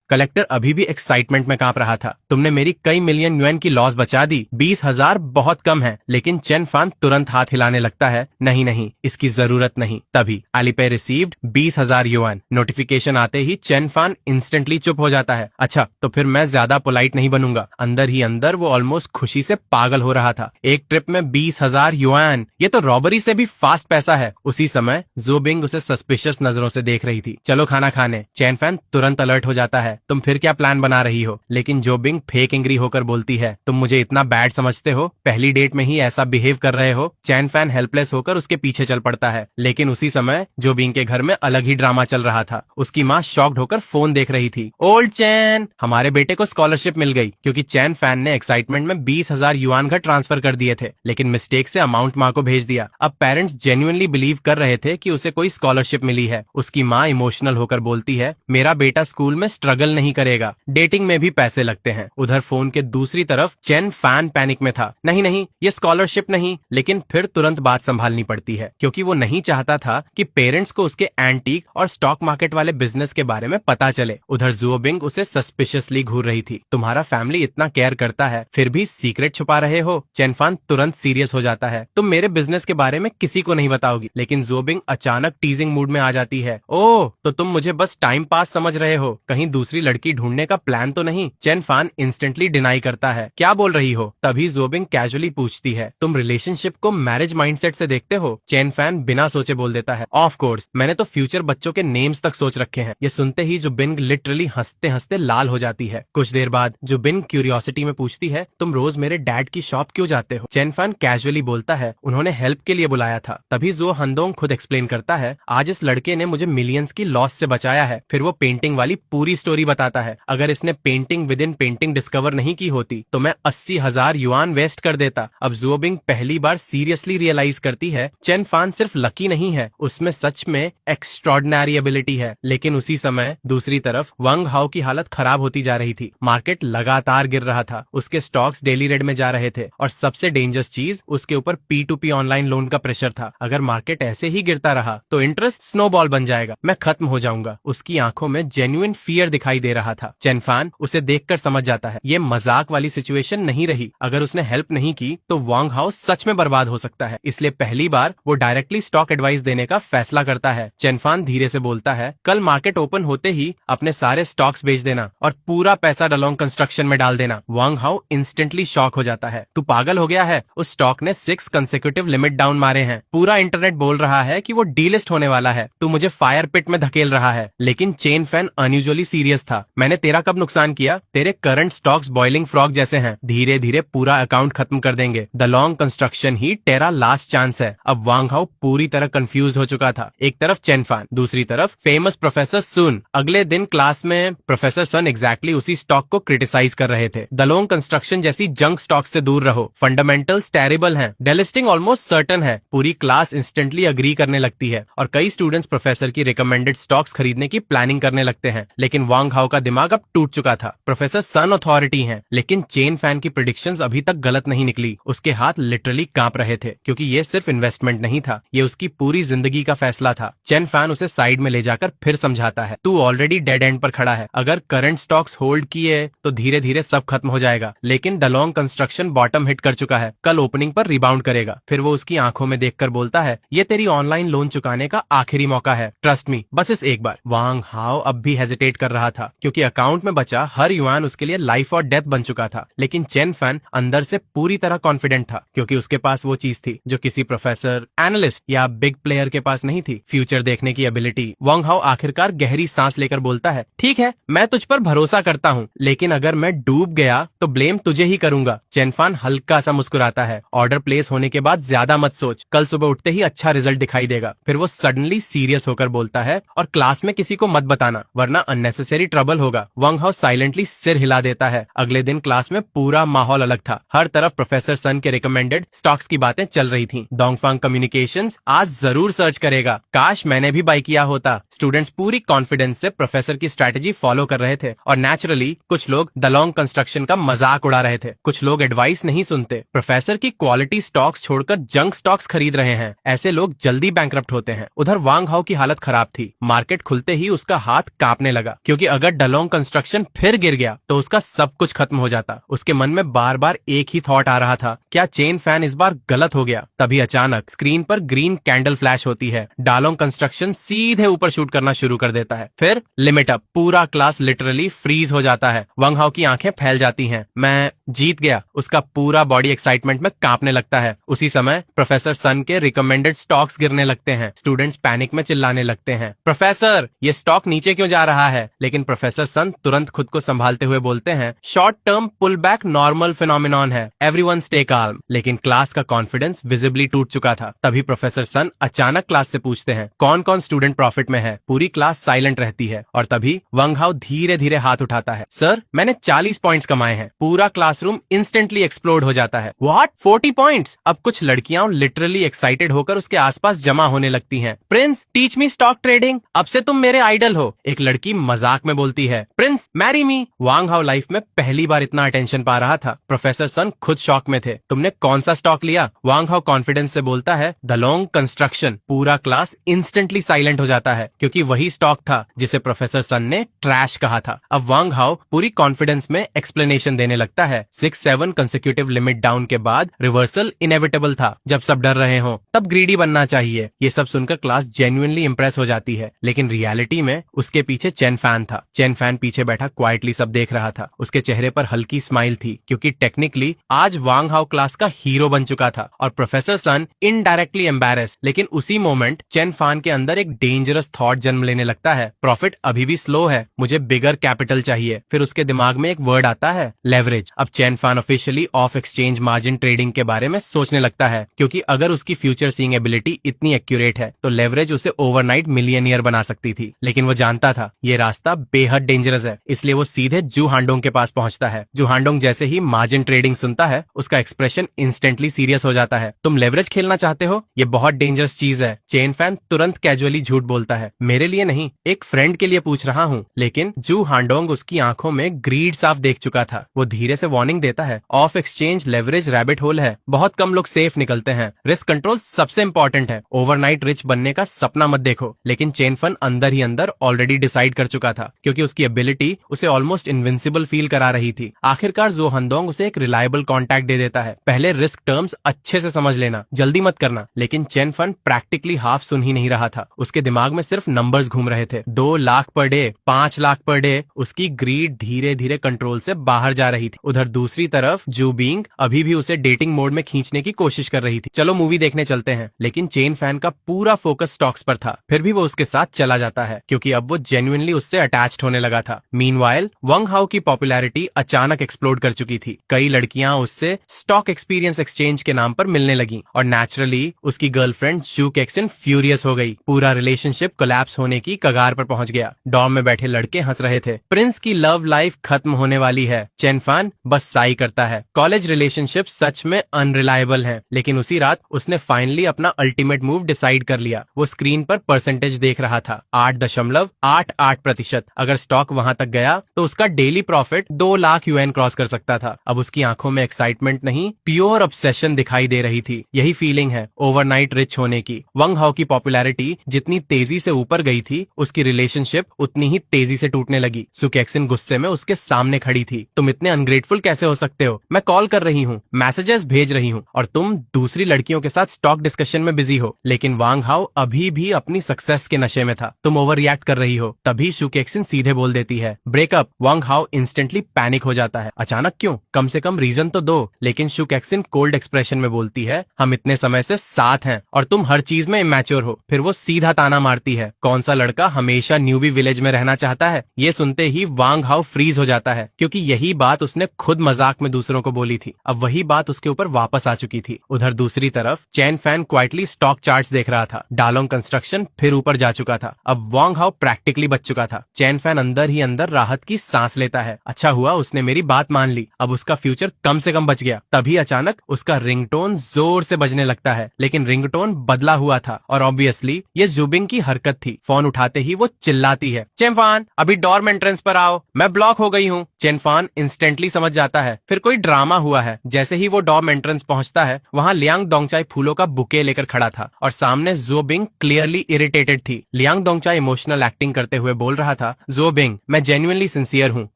Speaker 1: कलेक्टर अभी भी एक्साइटमेंट में कांप रहा था। तुमने मेरी कई मिलियन युएन की लॉस बचा दी, 20,000 बहुत कम है। लेकिन चेन फैन तुरंत हाथ हिलाने लगता है, नहीं नहीं, इसकी जरूरत नहीं। तभी एलिपे रिसीव्ड 20,000 युएन। नोटिफिकेशन आते ही चेन फैन इंस्टेंटली चुप हो जाता है। अच्छा, तो फिर मैं ज्यादा पोलाइट नहीं बनूंगा। अंदर ही अंदर वो ऑलमोस्ट खुशी से पागल हो रहा था। एक ट्रिप में 20,000 युएन, ये तो रॉबरी से भी फास्ट पैसा है। उसी समय ज़ुओबिंग उसे सस्पिशियस नजरों से देख रही थी। चलो खाना खाने। चेन फैन तुरंत अलर्ट हो जाता है, तुम फिर क्या प्लान बना रही हो? लेकिन ज़ुओबिंग फेक एंग्री होकर बोलती है, तुम मुझे इतना बैड समझते हो? पहली डेट में ही ऐसा बिहेव कर रहे हो? चैन फैन हेल्पलेस होकर उसके पीछे चल पड़ता है। लेकिन उसी समय ज़ुओबिंग के घर में अलग ही ड्रामा चल रहा था। उसकी माँ शॉक्ड होकर फोन देख रही थी। ओल्ड चैन, हमारे बेटे को स्कॉलरशिप मिल गई, क्योंकि चैन फैन ने एक्साइटमेंट में 20,000 युआन घर ट्रांसफर कर दिए थे, लेकिन मिस्टेक से अमाउंट माँ को भेज दिया। अब पेरेंट्स जेन्युइनली बिलीव कर रहे थे कि उसे कोई स्कॉलरशिप मिली है। उसकी माँ इमोशनल होकर बोलती है, मेरा बेटा स्कूल में स्ट्रगल नहीं करेगा, डेटिंग में भी पैसे लगते हैं। उधर फोन के दूसरी तरफ चेन फैन पैनिक में था, नहीं नहीं, ये स्कॉलरशिप नहीं। लेकिन फिर तुरंत बात संभालनी पड़ती है, क्योंकि वो नहीं चाहता था कि पेरेंट्स को उसके एंटीक और स्टॉक मार्केट वाले बिजनेस के बारे में पता चले। उधर ज़ुओबिंग उसे सस्पिशियसली घूर रही थी। तुम्हारा फैमिली इतना केयर करता है, फिर भी सीक्रेट छुपा रहे हो। चेन फैन तुरंत सीरियस हो जाता है, तुम मेरे बिजनेस के बारे में किसी को नहीं बताओगी। लेकिन ज़ुओबिंग अचानक टीजिंग मूड में आ जाती है, ओह, तो तुम मुझे बस टाइम पास समझ रहे हो, कहीं दूसरी लड़की ढूंढने का प्लान तो नहीं? चेन फैन इंस्टेंटली डिनाई करता है, क्या बोल रही हो? तभी ज़ुओबिंग कैजुअली पूछती है, तुम रिलेशनशिप को मैरिज माइंडसेट से देखते हो? चेन फैन बिना सोचे बोल देता है, ऑफ कोर्स, मैंने तो फ्यूचर बच्चों के नेम्स तक सोच रखे हैं। ये सुनते ही ज़ुओबिंग लिटरली हंसते हंसते लाल हो जाती है। कुछ देर बाद ज़ुओबिंग क्यूरियोसिटी में पूछती है, तुम रोज मेरे डैड की शॉप क्यों जाते हो? चेन फैन कैजुअली बोलता है, उन्होंने हेल्प के लिए बुलाया था। तभी ज़ुओ हांडोंग खुद एक्सप्लेन करता है, आज इस लड़के ने मुझे मिलियंस की लॉस से बचाया है। फिर वो पेंटिंग वाली पूरी स्टोरी स्टोरी बताता है, अगर इसने painting with in painting discover नहीं की होती तो मैं 80,000 युआन वेस्ट कर देता। अब ज़ुओबिंग पहली बार सीरियसली रियलाइज करती है चेन फान सिर्फ लकी नहीं है, उसमें सच में एक्स्ट्रॉर्डिनरी एबिलिटी है। लेकिन उसी समय दूसरी तरफ वांग हाओ की हालत खराब होती जा रही थी। मार्केट लगातार गिर रहा था, उसके स्टॉक्स डेली रेड में जा रहे थे और सबसे डेंजरस चीज उसके ऊपर P2P ऑनलाइन लोन का प्रेशर था। अगर मार्केट ऐसे ही गिरता रहा तो इंटरेस्ट स्नोबॉल बन जाएगा, मैं खत्म हो जाऊंगा। उसकी आंखों में जेन्युइन फियर दिखाई दे रहा था। चेन फान उसे देखकर समझ जाता है ये मजाक वाली सिचुएशन नहीं रही। अगर उसने हेल्प नहीं की तो वांग हाओ सच में बर्बाद हो सकता है। इसलिए पहली बार वो डायरेक्टली स्टॉक एडवाइस देने का फैसला करता है। चेन फान धीरे से बोलता है, कल मार्केट ओपन होते ही अपने सारे स्टॉक्स बेच देना और पूरा पैसा डलोंग कंस्ट्रक्शन में डाल देना। वांग हाओ इंस्टेंटली शॉक हो जाता है, तू पागल हो गया है? उस स्टॉक ने 6 कंसेक्यूटिव लिमिट डाउन मारे हैं। पूरा इंटरनेट बोल रहा है कि वो डीलिस्ट होने वाला है। तू मुझे फायर पिट में धकेल रहा है। लेकिन चेन फैन अनयूजुअली सीरियस था। मैंने तेरा कब नुकसान किया? तेरे करंट स्टॉक्स बॉइलिंग फ्रॉग जैसे हैं, धीरे धीरे पूरा अकाउंट खत्म कर देंगे। डलोंग कंस्ट्रक्शन ही तेरा लास्ट चांस है। अब वांग हाओ पूरी तरह कंफ्यूज हो चुका था। एक तरफ चेन फान, दूसरी तरफ फेमस प्रोफेसर सुन। अगले दिन क्लास में प्रोफेसर सन एग्जैक्टली उसी स्टॉक को क्रिटिसाइज कर रहे थे। डलोंग कंस्ट्रक्शन जैसी जंक स्टॉक से दूर रहो, फंडामेंटल्स टेरिबल हैं, डेलिस्टिंग ऑलमोस्ट सर्टन है। पूरी क्लास इंस्टेंटली अग्री करने लगती है और कई स्टूडेंट्स प्रोफेसर की रिकमेंडेड स्टॉक्स खरीदने की प्लानिंग करने लगते हैं। लेकिन वांग हाओ का दिमाग अब टूट चुका था। प्रोफेसर सन अथॉरिटी हैं, लेकिन चेन फैन की प्रेडिक्शंस अभी तक गलत नहीं निकली। उसके हाथ लिटरली कांप रहे थे, क्योंकि ये सिर्फ इन्वेस्टमेंट नहीं था, ये उसकी पूरी जिंदगी का फैसला था। चेन फैन उसे साइड में ले जाकर फिर समझाता है, तू ऑलरेडी डेड एंड पर खड़ा है। अगर करंट स्टॉक्स होल्ड किए तो धीरे धीरे सब खत्म हो जाएगा। लेकिन डलोंग कंस्ट्रक्शन बॉटम हिट कर चुका है, कल ओपनिंग पर रिबाउंड करेगा। फिर वो उसकी आंखों में देखकर बोलता है, ये तेरी ऑनलाइन लोन चुकाने का आखिरी मौका है, ट्रस्ट मी, बस इस एक बार। वांग हाओ अब भी हेजिटेट कर रहा था, क्योंकि अकाउंट में बचा हर युआन उसके लिए लाइफ और डेथ बन चुका था। लेकिन चेन फैन अंदर से पूरी तरह कॉन्फिडेंट था, क्योंकि उसके पास वो चीज थी जो किसी प्रोफेसर, एनालिस्ट या बिग प्लेयर के पास नहीं थी, फ्यूचर देखने की एबिलिटी। वांग हाओ आखिरकार गहरी सांस लेकर बोलता है, ठीक है, मैं तुझ पर भरोसा करता हूँ, लेकिन अगर मैं डूब गया तो ब्लेम तुझे ही करूंगा। चेन फान हल्का सा मुस्कुराता है, ऑर्डर प्लेस होने के बाद ज्यादा मत सोच, कल सुबह उठते ही अच्छा रिजल्ट दिखाई देगा। फिर वो सडनली सीरियस होकर बोलता है, और क्लास में किसी को मत बताना, वरना अननेसेसरी ट्रबल होगा। वांग हाओ साइलेंटली सिर हिला देता है। अगले दिन क्लास में पूरा माहौल अलग था। हर तरफ प्रोफेसर सन के रिकमेंडेड स्टॉक्स की बातें चल रही थी। डोंगफांग कम्युनिकेशंस आज जरूर सर्च करेगा, काश मैंने भी बाय किया होता। स्टूडेंट्स पूरी कॉन्फिडेंस से प्रोफेसर की स्ट्रेटेजी फॉलो कर रहे थे और नेचुरली कुछ लोग डलोंग कंस्ट्रक्शन का मजाक उड़ा रहे थे। कुछ लोग एडवाइस नहीं सुनते, प्रोफेसर की क्वालिटी स्टॉक्स छोड़कर जंक स्टॉक्स खरीद रहे हैं। ऐसे लोग जल्दी बैंकरप्ट होते हैं। उधर वांग हाओ की हालत खराब थी। मार्केट खुलते ही उसका हाथ कांपने लगा, क्योंकि अगर डलोंग कंस्ट्रक्शन फिर गिर गया तो उसका सब कुछ खत्म हो जाता। उसके मन में बार बार एक ही थॉट आ रहा था, क्या चेन फैन इस बार गलत हो गया? तभी अचानक स्क्रीन पर ग्रीन कैंडल फ्लैश होती है। डलोंग कंस्ट्रक्शन सीधे ऊपर शूट करना शुरू कर देता है। फिर लिमिट अप, पूरा क्लास लिटरली फ्रीज हो जाता है। वांग हाओ की आंखें फैल जाती हैं। मैं जीत गया, उसका पूरा बॉडी एक्साइटमेंट में कांपने लगता है। उसी समय प्रोफेसर सन के रिकमेंडेड स्टॉक्स गिरने लगते हैं। स्टूडेंट्स पैनिक में चिल्लाने लगते हैं, प्रोफेसर ये स्टॉक नीचे क्यों जा रहा है? लेकिन प्रोफेसर सन तुरंत खुद को संभालते हुए बोलते हैं, short term pull back normal phenomenon है, एवरीवन स्टे काल्म। लेकिन क्लास का कॉन्फिडेंस विजिबली टूट चुका था। तभी प्रोफेसर सन अचानक क्लास से पूछते हैं, कौन कौन स्टूडेंट प्रॉफिट में है? पूरी क्लास साइलेंट रहती है और तभी वांग हाओ धीरे धीरे हाथ उठाता है, सर मैंने 40 पॉइंट्स कमाए हैं। पूरा क्लासरूम इंस्टेंटली एक्सप्लोड हो जाता है। What 40 points? अब कुछ लड़कियां लिटरली एक्साइटेड होकर उसके आसपास जमा होने लगती हैं। Prince teach me stock trading, अब से तुम मेरे आइडल हो। एक लड़की मजाक में बोलती है, प्रिंस मैरी मी। वांग हाओ लाइफ में पहली बार इतना अटेंशन पा रहा था। प्रोफेसर सन खुद शॉक में थे। तुमने कौन सा स्टॉक लिया? वांग हाओ कॉन्फिडेंस से बोलता है, डलोंग कंस्ट्रक्शन। पूरा क्लास इंस्टेंटली साइलेंट हो जाता है, क्योंकि वही स्टॉक था जिसे प्रोफेसर सन ने ट्रैश कहा था। अब वांग हाओ पूरी कॉन्फिडेंस में एक्सप्लेनेशन देने लगता है, 6-7 कंसेक्यूटिव लिमिट डाउन के बाद रिवर्सल इनएविटेबल था। जब सब डर रहे हो तब ग्रीडी बनना चाहिए। ये सब सुनकर क्लास जेन्युइनली इंप्रेस हो जाती है। लेकिन रियलिटी में उसके पीछे चेन फैन था। चेन फैन पीछे बैठा क्वाइटली सब देख रहा था। उसके चेहरे पर हल्की स्माइल थी, क्योंकि टेक्निकली आज वांग हाओ क्लास का हीरो बन चुका था और प्रोफेसर सन इनडायरेक्टली एम्बैरेस्ड। लेकिन उसी मोमेंट चेन फैन के अंदर एक डेंजरस थॉट जन्म लेने लगता है, प्रॉफिट अभी भी स्लो है, मुझे बिगर कैपिटल चाहिए। फिर उसके दिमाग में एक वर्ड आता है, लेवरेज। अब Chen fan officially of exchange margin trading के बारे में सोचने लगता है, क्योंकि अगर उसकी फ्यूचर सीइंग एबिलिटी इतनी एक्यूरेट है तो लेवरेज उसे ओवरनाइट मिलियनियर बना सकती थी। लेकिन वो जानता था ये रास्ता बेहद डेंजरस है, इसलिए वो सीधे जू हांडोंग के पास पहुंचता है। जू हांडोंग जैसे ही मार्जिन ट्रेडिंग सुनता है, उसका एक्सप्रेशन इंस्टेंटली सीरियस हो जाता है। तुम लेवरेज खेलना चाहते हो? ये बहुत डेंजरस चीज है। चेन फैन तुरंत कैजुअली झूठ बोलता है, मेरे लिए नहीं, एक फ्रेंड के लिए पूछ रहा हूँ। लेकिन जू हांडोंग उसकी आंखों में ग्रीड साफ देख चुका था। वो धीरे से वार्निंग देता है, of exchange leverage rabbit hole है, बहुत कम लोग सेफ निकलते हैं, रिस्क कंट्रोल सबसे इंपॉर्टेंट है, ओवरनाइट रिच बनने का सपना मत देखो। लेकिन चेन फन अंदर ही अंदर ऑलरेडी डिसाइड कर चुका था, क्योंकि उसकी एबिलिटी उसे ऑलमोस्ट इनविंसिबल फील करा रही थी। आखिरकार जो हांडोंग उसे एक रिलायबल कॉन्टैक्ट दे देता है। पहले रिस्क टर्म्स अच्छे से समझ लेना, जल्दी मत करना। लेकिन चेन फन प्रैक्टिकली हाफ सुन ही नहीं रहा था। उसके दिमाग में सिर्फ नंबर्स घूम रहे थे। 2 lakh per day, 5 lakh per day. उसकी ग्रीड धीरे धीरे कंट्रोल से बाहर जा रही थी। उधर दूसरी तरफ जू बिंग अभी भी उसे डेटिंग मोड में खींचने की कोशिश कर रही थी। चलो मूवी देखने चलते हैं। लेकिन चेन फैन का पूरा फोकस स्टॉक्स पर था। फिर भी वो उसके साथ चला जाता है, क्योंकि अब वो जेन्युइनली उससे अटैच्ड होने लगा था। मीनवाइल वंग हाउ की पॉपुलैरिटी अचानक एक्सप्लोड कर चुकी थी। कई लड़कियां उससे स्टॉक एक्सपीरियंस एक्सचेंज के नाम पर मिलने लगी और नेचुरली उसकी गर्लफ्रेंड जू केक्सन फ्यूरियस हो गई। पूरा रिलेशनशिप कोलैप्स होने की कगार पर पहुंच गया। डॉर्म में बैठे लड़के हंस रहे थे। प्रिंस की लव लाइफ खत्म होने वाली है। चेन फैन बस साई करता है। कॉलेज रिलेशनशिप सच में अनरिलायबल है। लेकिन उसी रात उसने फाइनली अपना अल्टीमेट मूव डिसाइड कर लिया। वो स्क्रीन पर परसेंटेज देख रहा था, 8.88%। अगर स्टॉक वहां तक गया तो उसका daily profit 2 lakh UN cross कर सकता था। अब उसकी आंखों में एक्साइटमेंट नहीं, प्योर ऑब्सेशन दिखाई दे रही थी। यही फीलिंग है ओवरनाइट रिच होने की। वंग हाउ की पॉपुलैरिटी जितनी तेजी से ऊपर गई थी, उसकी रिलेशनशिप उतनी ही तेजी से टूटने लगी। सू केक्सन गुस्से में उसके सामने खड़ी थी। तुम इतने अनग्रेटफुल कैसे हो सकते हो? मैं कॉल कर रही हूँ, मैसेजेस भेज रही हूँ, और तुम दूसरी लड़कियों के साथ स्टॉक डिस्कशन में बिजी हो। लेकिन वांग हाउ अभी भी अपनी सक्सेस के नशे में था। तुम ओवर रिएक्ट कर रही हो। तभी सू केक्सन सीधे बोल देती है, breakup. Wang how instantly panic हो जाता है। अचानक क्यों? कम से कम रीजन तो दो। लेकिन सू केक्सन कोल्ड एक्सप्रेशन में बोलती है, हम इतने समय से साथ हैं और तुम हर चीज में इमैच्योर हो। फिर वो सीधा ताना मारती है, कौन सा लड़का हमेशा न्यूबी विलेज में रहना चाहता है? ये सुनते ही वांग हाउ फ्रीज हो जाता है, क्योंकि यही बात उसने खुद मजाक में दूसरों को बोली थी। अब वही बात उसके ऊपर वापस आ चुकी थी। उधर दूसरी तरफ chain fan quietly stock charts देख रहा था। डालोंग कंस्ट्रक्शन फिर ऊपर जा चुका था। अब वांग हाउ प्रैक्टिकली बच चुका था। चेन फैन अंदर ही अंदर राहत की सांस लेता है। अच्छा हुआ उसने मेरी बात मान ली, अब उसका फ्यूचर कम से कम बच गया। तभी अचानक उसका रिंगटोन जोर से बजने लगता है। लेकिन रिंगटोन बदला हुआ था और ऑब्वियसली ये जुबिंग की हरकत थी। फोन उठाते ही वो चिल्लाती है, चेनफान अभी डॉर्म एंट्रेंस पर आओ, मैं ब्लॉक हो गई हूँ। चेनफान इंस्टेंटली समझ जाता है फिर कोई ड्रामा हुआ है। जैसे ही वो डॉर्म एंट्रेंस पहुंचता है, वहाँ लियांग डोंगचाई फूलों का बुके लेकर खड़ा था और सामने जोबिंग क्लियरली इरिटेटेड थी। लियांग डोंगचाई इमोशनल एक्टिंग करते हुए बोल रहा था, जोबिंग मैं जेन्युइनली सिंसियर हूँ,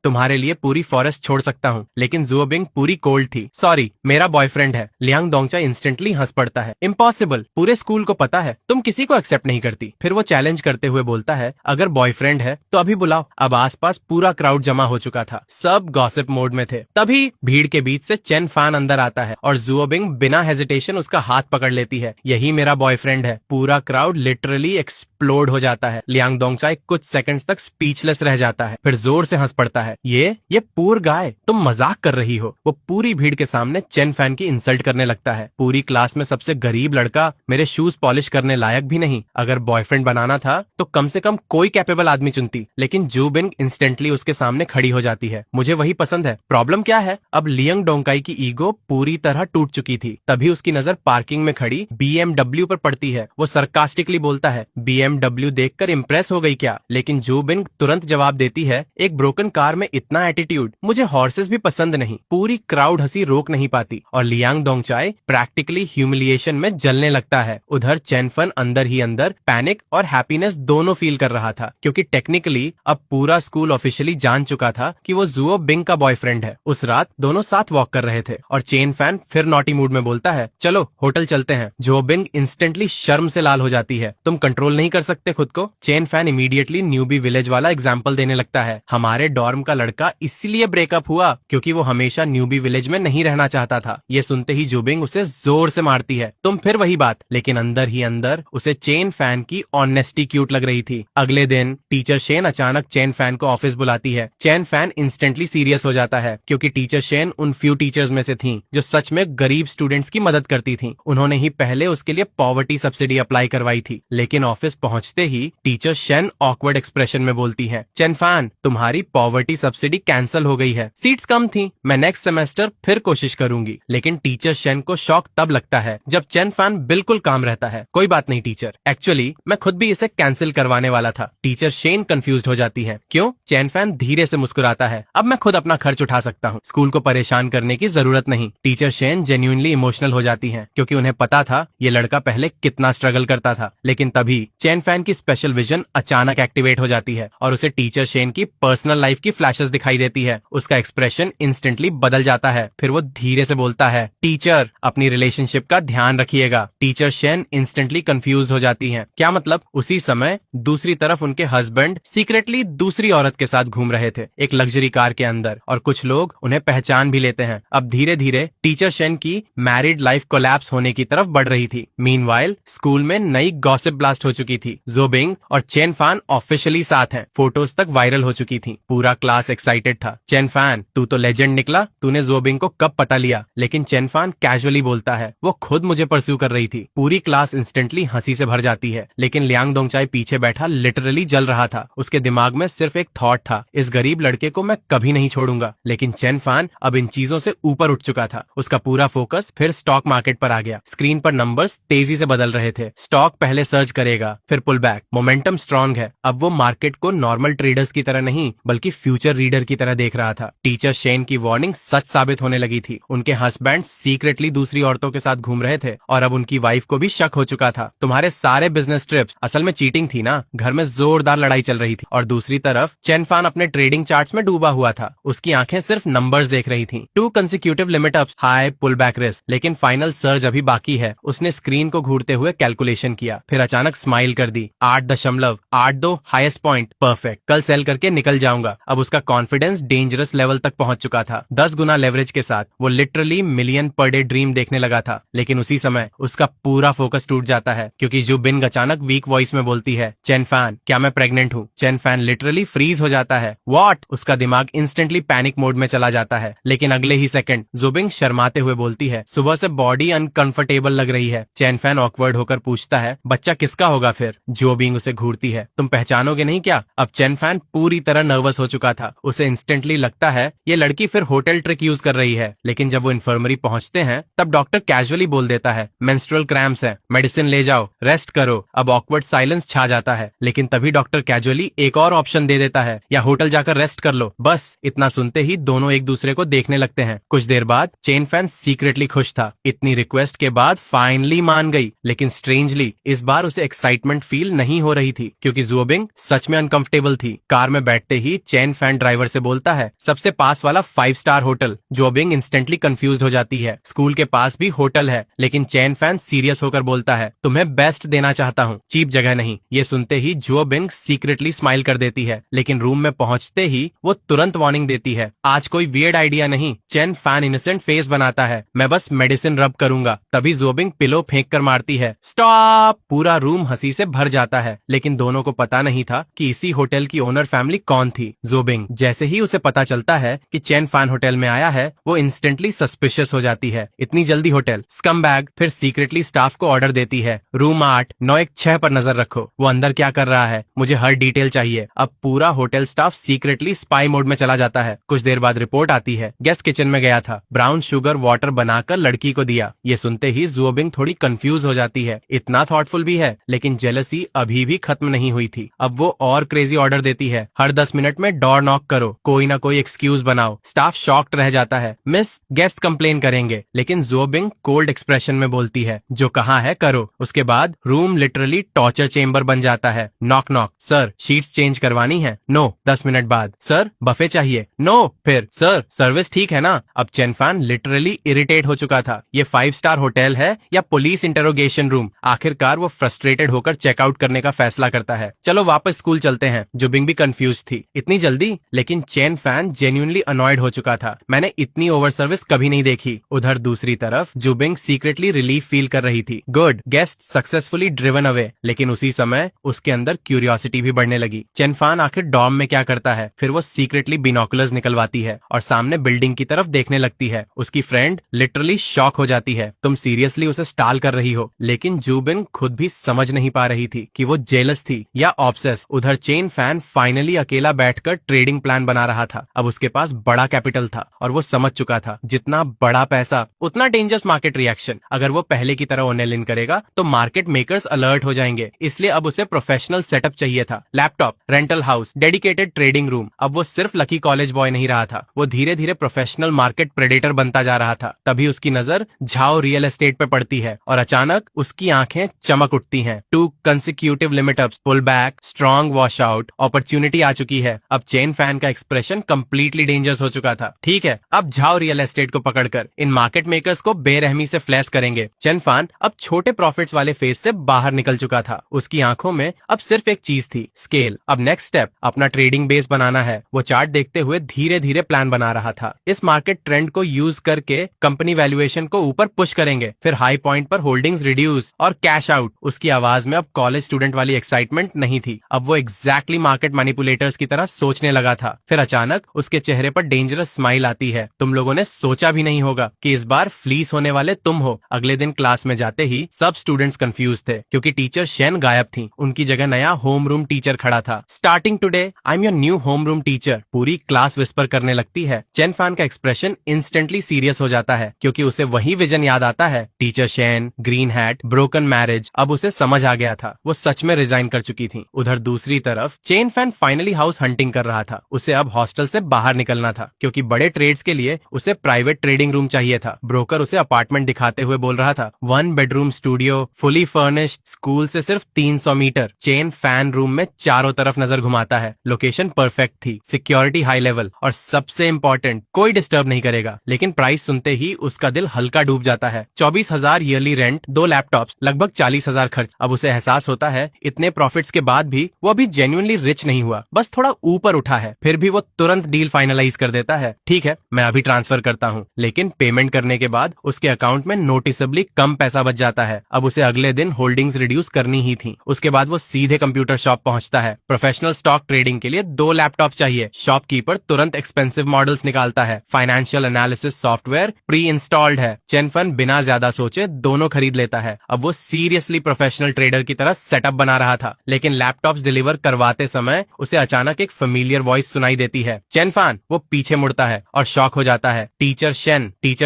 Speaker 1: तुम्हारे लिए पूरी फॉरेस्ट छोड़ सकता हूँ। लेकिन जोबिंग पूरी कोल्ड थी, सॉरी मेरा बॉयफ्रेंड है। लियांग डोंगचाई इंस्टेंटली हंस पड़ता है, इम्पॉसिबल, पूरे स्कूल को पता है तुम किसी को एक्सेप्ट नहीं करती। फिर वो चैलेंज करते हुए बोलता है, अगर बॉयफ्रेंड है तो अभी बुलाओ। अब आसपास पूरा क्राउड जमा हो चुका था, सब गॉसिप मोड में थे। तभी भीड़ के बीच से चेन फैन अंदर आता है और जुओबिंग बिना हेजिटेशन उसका हाथ पकड़ लेती है, यही मेरा बॉयफ्रेंड है। पूरा क्राउड लिटरली एक्सप्लोड हो जाता है। लियांग डोंगचाई कुछ सेकंड्स तक स्पीचलेस रह जाता है, फिर जोर से हंस पड़ता है, ये पूर गाय, तुम मजाक कर रही हो। वो पूरी भीड़ के सामने चेन फैन की इंसल्ट करने लगता है। पूरी क्लास में सबसे गरीब लड़का, मेरे शूज पॉलिश करने लायक भी नहीं। अगर बॉयफ्रेंड बनाना था तो कम से कम कोई कैपेबल आदमी चुनती। लेकिन जूबिंग इंस्टेंटली उसके सामने खड़ी हो जाती है, मुझे वही पसंद है। प्रॉब्लम क्या है? अब लियांग डोंगकाई की ईगो पूरी तरह टूट चुकी थी। तभी उसकी नजर पार्किंग में खड़ी BMW पर पड़ती है। वो सरकास्टिकली बोलता है, BMW देखकर इंप्रेस हो गई क्या? लेकिन जूबिंग तुरंत जवाब देती है, एक ब्रोकन कार में इतना एटीट्यूड, मुझे हॉर्सेस भी पसंद नहीं। पूरी क्राउड हंसी रोक नहीं पाती और लियांग डोंगचाई प्रैक्टिकली ह्यूमिलिएशन में जलने लगता है। उधर चेनफन अंदर ही अंदर पैनिक और हैप्पीनेस दोनों फील कर रहा था, क्योंकि टेक्निकली अब पूरा स्कूल ऑफिशियली जान चुका था कि वो जुओ बिंग का बॉयफ्रेंड है। उस रात दोनों साथ वॉक कर रहे थे और चेन फैन फिर नॉटी मूड में बोलता है, चलो होटल चलते हैं। जुओ बिंग इंस्टेंटली शर्म से लाल हो जाती है, तुम कंट्रोल नहीं कर सकते खुद को? Chain fan immediately newbie village वाला एग्जाम्पल देने लगता है, हमारे डॉर्म का लड़का इसलिए ब्रेकअप हुआ क्योंकि वो हमेशा न्यूबी विलेज में नहीं रहना चाहता था। ये सुनते ही जुबिंग उसे जोर से मारती है, तुम फिर वही बात। लेकिन अंदर ही अंदर उसे चेन फैन की ऑनेस्टी क्यूट लग रही थी। अगले दिन टीचर शेन अचानक चेन फैन को ऑफिस बुलाती है। चेन फैन इंस्टेंटली सीरियस हो जाता है, क्योंकि टीचर शेन उन फ्यू टीचर्स में से थी जो सच में गरीब स्टूडेंट्स की मदद करती थी। उन्होंने ही पहले उसके लिए पॉवर्टी सब्सिडी अप्लाई करवाई थी। लेकिन ऑफिस पहुंचते ही टीचर शेन ऑकवर्ड एक्सप्रेशन में बोलती है, हैं, चेन फैन तुम्हारी पॉवर्टी सब्सिडी कैंसिल हो गई है, सीट्स कम थी, मैं नेक्स्ट सेमेस्टर फिर कोशिश करूंगी। लेकिन टीचर शेन को शॉक तब लगता है जब चेन फैन बिल्कुल काम रहता है। कोई बात नहीं टीचर, एक्चुअली मैं खुद भी इसे कैंसिल करवाने वाला था। टीचर शेन कंफ्यूज्ड हो जाती है। क्यों? चेन फैन धीरे से मुस्कुराता है, अब मैं खुद अपना खर्च उठा सकता हूँ, स्कूल को परेशान करने की जरूरत नहीं। टीचर शेन जेन्युइनली इमोशनल हो जाती है क्योंकि उन्हें पता था ये लड़का पहले कितना स्ट्रगल करता था। लेकिन तभी चेन फैन की स्पेशल विजन अचानक एक्टिवेट हो जाती है और उसे टीचर शेन की पर्सनल लाइफ की फ्लैशेस दिखाई देती है। उसका एक्सप्रेशन इंस्टेंटली बदल जाता है। फिर वो धीरे से बोलता है, टीचर अपनी रिलेशनशिप का ध्यान रखिएगा। टीचर शेन इंस्टेंटली कंफ्यूज हो जाती है। क्या मतलब? उसी समय दूसरी तरफ उनके हस्बैंड सीक्रेटली दूसरी औरत के साथ घूम रहे थे एक लग्जरी कार के अंदर, और कुछ लोग उन्हें पहचान भी लेते हैं। अब धीरे धीरे टीचर शेन की मैरिड लाइफ कोलैप्स होने की तरफ बढ़ रही थी। मीनवाइल स्कूल में नई गॉसिप ब्लास्ट हो चुकी थी। ज़ोबिंग और चेन फैन ऑफिशियली साथ हैं। फोटोज तक वायरल हो चुकी थी। पूरा क्लास एक्साइटेड था। चेन फैन, तू तो लेजेंड निकला, तूने ज़ोबिंग को कब पता लिया? लेकिन चेन फैन कैजुअली बोलता है, वो खुद मुझे परस्यू कर रही थी। पूरी क्लास इंस्टेंटली हंसी से भर जाती है। लेकिन लियांग दोंगचाई पीछे बैठा लिटरली जल रहा था। उसके दिमाग में सिर्फ एक थॉट था, इस गरीब लड़के को मैं कभी नहीं छोड़ूंगा। लेकिन चेन फैन अब इन चीजों से ऊपर उठ चुका था। उसका पूरा फोकस फिर स्टॉक मार्केट पर आ गया। स्क्रीन पर नंबर्स तेजी से बदल रहे थे। स्टॉक पहले सर्च करेगा, फिर पुल बैक, मोमेंटम स्ट्रांग है। अब वो मार्केट को नॉर्मल ट्रेडर्स की तरह नहीं बल्कि फ्यूचर रीडर की तरह देख रहा था। टीचर शेन की वार्निंग सच साबित होने लगी थी। उनके हस्बैंड सीक्रेटली दूसरी औरतों के साथ घूम रहे थे और अब उनकी वाइफ को भी शक हो चुका था। तुम्हारे सारे बिजनेस ट्रिप्स असल में चीटिंग थी ना। घर में जोरदार लड़ाई चल रही थी और दूसरी तरफ चेन फैन अपने ट्रेडिंग चार्ट्स में डूबा हुआ था। उसकी आंखें सिर्फ नंबर्स देख रही थीं। 2 consecutive limit ups, high pull back risk, लेकिन फाइनल सर्ज अभी बाकी है। उसने स्क्रीन को घूरते हुए कैलकुलेशन किया, फिर अचानक स्माइल कर दी। 8.82 हाईएस्ट पॉइंट, परफेक्ट, कल सेल करके निकल जाऊंगा। अब उसका कॉन्फिडेंस डेंजरस लेवल तक पहुंच चुका था। 10 गुना लेवरेज के साथ वो literally million per day dream देखने लगा था। लेकिन उसी समय उसका पूरा फोकस टूट जाता है क्योंकि जू बिंग अचानक वीक वॉइस में बोलती है, चेन फैन, क्या मैं प्रेग्नेंट हूँ? चेन फैन लिटरली फ्रीज हो जाता है। व्हाट? उसका दिमाग इंस्टेंटली पैनिक मोड में चला जाता है। लेकिन अगले ही सेकंड ज़ोबिंग शर्माते हुए बोलती है, सुबह से बॉडी अनकंफर्टेबल लग रही है। चेन फैन ऑकवर्ड होकर पूछता है, बच्चा किसका होगा फिर? ज़ोबिंग उसे घूरती है, तुम पहचानोगे नहीं क्या? अब चेन फैन पूरी तरह नर्वस हो चुका था। उसे इंस्टेंटली लगता है ये लड़की फिर होटल ट्रिक यूज कर रही है। लेकिन जब वो इन्फर्मरी पहुंचते हैं तब डॉक्टर कैजुअली बोल देता है, मेंस्ट्रुअल क्रैम्प्स है, मेडिसिन ले जाओ, रेस्ट करो। अब ऑकवर्ड साइलेंस छा जाता है। लेकिन तभी डॉक्टर कैजुअली एक और ऑप्शन दे देता है, या होटल जाकर रेस्ट कर लो। बस इतना सुनते ही दोनों एक दूसरे को देखने लगते हैं। कुछ देर बाद चेन फैन सीक्रेटली खुश था। इतनी रिक्वेस्ट के बाद फाइनली मान गई। लेकिन स्ट्रेंजली इस बार उसे एक्साइटमेंट फील नहीं हो रही थी क्योंकि ज़ोबिंग सच में अनकंफर्टेबल थी। कार में बैठते ही चेन फैन ड्राइवर से बोलता है, सबसे पास वाला 5 स्टार होटल। ज़ोबिंग इंस्टेंटली कंफ्यूज हो जाती है। स्कूल के पास भी होटल है। लेकिन चेन फैन सीरियस होकर बोलता है, तुम्हें बेस्ट देना चाहता हूँ, चीप जगह नहीं। ये सुनते ही ज़ोबिंग सीक्रेटली स्माइल कर देती है। लेकिन रूम में पहुंचते ही वो तुरंत वार्निंग देती है, आज कोई वियर्ड आइडिया नहीं। चेन फैन इनोसेंट फेस बनाता है, मैं बस मेडिसिन रब करूंगा। तभी ज़ोबिंग पिलो फेंक कर मारती है, स्टॉप। पूरा रूम हंसी से भर जाता है। लेकिन दोनों को पता नहीं था कि इसी होटल की ओनर फैमिली कौन थी। ज़ोबिंग जैसे ही उसे पता चलता है कि चेन फैन होटल में आया है, वो इंस्टेंटली सस्पिशियस हो जाती है। इतनी जल्दी होटल? स्कमबैग। फिर सीक्रेटली स्टाफ को ऑर्डर देती है, रूम 8 916 पर नजर रखो, वो अंदर क्या कर रहा है, मुझे हर डिटेल चाहिए। अब पूरा hotel staff secretly spy mode में चला जाता है। कुछ देर बाद रिपोर्ट आती है, गेस्ट किचन में गया था, ब्राउन शुगर वाटर बनाकर लड़की को दिया। ये सुनते ही ज़ोबिंग थोड़ी कंफ्यूज हो जाती है। इतना थॉटफुल भी है, लेकिन जेलसी अभी भी खत्म नहीं हुई थी। अब वो और क्रेजी ऑर्डर देती है, हर 10 मिनट में डोर नॉक करो, कोई ना कोई एक्सक्यूज बनाओ। स्टाफ शॉक्ड रह जाता है, मिस गेस्ट कंप्लेन करेंगे। लेकिन ज़ोबिंग कोल्ड एक्सप्रेशन में बोलती है, जो कहा है करो। उसके बाद रूम लिटरली टॉर्चर चेंबर बन जाता है। Knock knock, sir sheets change करवानी है? नो। 10 मिनट बाद, सर बफे चाहिए? नो। फिर, सर सर्विस ठीक है ना? अब चेन फैन लिटरली इरिटेट हो चुका था। ये 5 स्टार होटल है या पुलिस इंटरोगेशन रूम? आखिरकार वो फ्रस्ट्रेटेड होकर चेकआउट करने का फैसला करता है, चलो वापस स्कूल चलते हैं। ज़ोबिंग भी कंफ्यूज थी, इतनी जल्दी? लेकिन चेन फैन जेन्युइनली अनॉयड हो चुका था, मैंने इतनी ओवर सर्विस कभी नहीं देखी। उधर दूसरी तरफ ज़ोबिंग सीक्रेटली रिलीफ फील कर रही थी, good, guest successfully driven away. लेकिन उसी समय उसके अंदर क्यूरियोसिटी भी बढ़ने लगी। चेन फैन आखिर डॉर्म में क्या करता है? फिर वो सीक्रेटली बिनोकुलर्स निकलवाती है और सामने बिल्डिंग की तरफ देखने लगती है। उसकी फ्रेंड लिटरली शॉक हो जाती है, तुम सीरियसली उसे स्टाल कर रही हो? लेकिन ज़ोबिंग खुद भी समझ नहीं पा रही थी कि वो जेलस थी या ऑब्सेस्ड। उधर चेन फैन फाइनली अकेला बैठकर ट्रेडिंग प्लान बना रहा था। अब उसके पास बड़ा कैपिटल था और वो समझ चुका था जितना बड़ा पैसा उतना डेंजरस मार्केट रिएक्शन। अगर वो पहले की तरह ओनेलिन करेगा तो मार्केट मेकर्स अलर्ट हो जाएंगे। इसलिए अब उसे प्रोफेशनल सेटअप चाहिए था। Laptop, rental house, dedicated trading room. अब वो सिर्फ लकी कॉलेज बॉय नहीं रहा था, वो धीरे धीरे प्रोफेशनल मार्केट प्रेडेटर बनता जा रहा था। तभी उसकी नजर झाओ रियल एस्टेट पे पड़ती है और अचानक उसकी आंखें चमक उठती हैं। 2 consecutive limit ups, pull back, strong wash out, opportunity आ चुकी है। अब चेन फैन का एक्सप्रेशन कंप्लीटली डेंजरस हो चुका था। ठीक है, अब झाओ रियल एस्टेट को पकड़कर इन मार्केट मेकर्स को बेरहमी से फ्लैश करेंगे। चेन फैन अब छोटे प्रॉफिट्स वाले फेज से बाहर निकल चुका था। उसकी आंखों में अब सिर्फ एक चीज थी, स्केल। अब नेक्स्ट स्टेप अपना ट्रेडिंग बेस बनाना है। वो चार्ट देखते हुए धीरे धीरे प्लान बना रहा था। इस मार्केट ट्रेंड को यूज करके कंपनी वैल्यूएशन को ऊपर पुश करेंगे, फिर हाई पॉइंट पर होल्डिंग्स रिड्यूस और कैश आउट। उसकी आवाज में अब कॉलेज स्टूडेंट वाली एक्साइटमेंट नहीं थी, अब वो एग्जैक्टली मार्केट मैनिपुलेटर्स की तरह सोचने लगा था। फिर अचानक उसके चेहरे पर डेंजरस स्माइल आती है। तुम लोगों ने सोचा भी नहीं होगा कि इस बार फ्लीस होने वाले तुम हो। अगले दिन क्लास में जाते ही सब स्टूडेंट्स कंफ्यूज थे क्योंकि टीचर शेन गायब थी। उनकी जगह नया होम रूम टीचर खड़ा था। Starting today I am your new home room teacher. पूरी क्लास विस्पर करने लगती है। चेन फैन का एक्सप्रेशन इंस्टेंटली सीरियस हो जाता है क्योंकि उसे वही विजन याद आता है। Teacher Shane, green hat, broken marriage. अब उसे समझ आ गया था वो सच में रिजाइन कर चुकी थी। उधर दूसरी तरफ chain fan finally house hunting कर रहा था। उसे अब हॉस्टल से बाहर निकलना था क्योंकि बड़े ट्रेड्स के लिए उसे प्राइवेट ट्रेडिंग रूम चाहिए था। ब्रोकर उसे अपार्टमेंट दिखाते हुए बोल रहा था, 1 bedroom studio, fully furnished, school से सिर्फ 300 मीटर। चेन फैन रूम में चारों तरफ नजर घुमाता है। लोकेशन परफेक्ट थी, सिक्योरिटी हाई लेवल और सबसे इम्पोर्टेंट कोई डिस्टर्ब नहीं करेगा। लेकिन प्राइस सुनते ही उसका दिल हल्का डूब जाता है। 24,000 ईयरली रेंट, 2 लैपटॉप्स, लगभग 40,000 खर्च। अब उसे एहसास होता है इतने प्रॉफिट्स के बाद भी वो अभी जेन्युइनली रिच नहीं हुआ, बस थोड़ा ऊपर उठा है। फिर भी वो तुरंत डील फाइनलाइज कर देता है। ठीक है, मैं अभी ट्रांसफर करता हूँ। लेकिन पेमेंट करने के बाद उसके अकाउंट में नोटिसेबली कम पैसा बच जाता है। अब उसे अगले दिन होल्डिंग्स रिड्यूस करनी ही थी। उसके बाद वो सीधे कंप्यूटर शॉप पहुंचता है। प्रोफेशनल स्टॉक ट्रेडिंग के लिए 2 लैपटॉप चाहिए। शॉपकीपर तुरंत एक्सपेंसिव मॉडल्स निकालता है। Financial analysis software pre installed है। चेन फैन बिना ज्यादा सोचे दोनों खरीद लेता है। अब वो सीरियसली प्रोफेशनल ट्रेडर की तरह सेटअप बना रहा था। लेकिन लैपटॉप्स डिलीवर करवाते समय उसे अचानक एक फेमिलियर वॉइस सुनाई देती है। चेन फैन वो पीछे मुड़ता है और शॉक हो जाता है। टीचर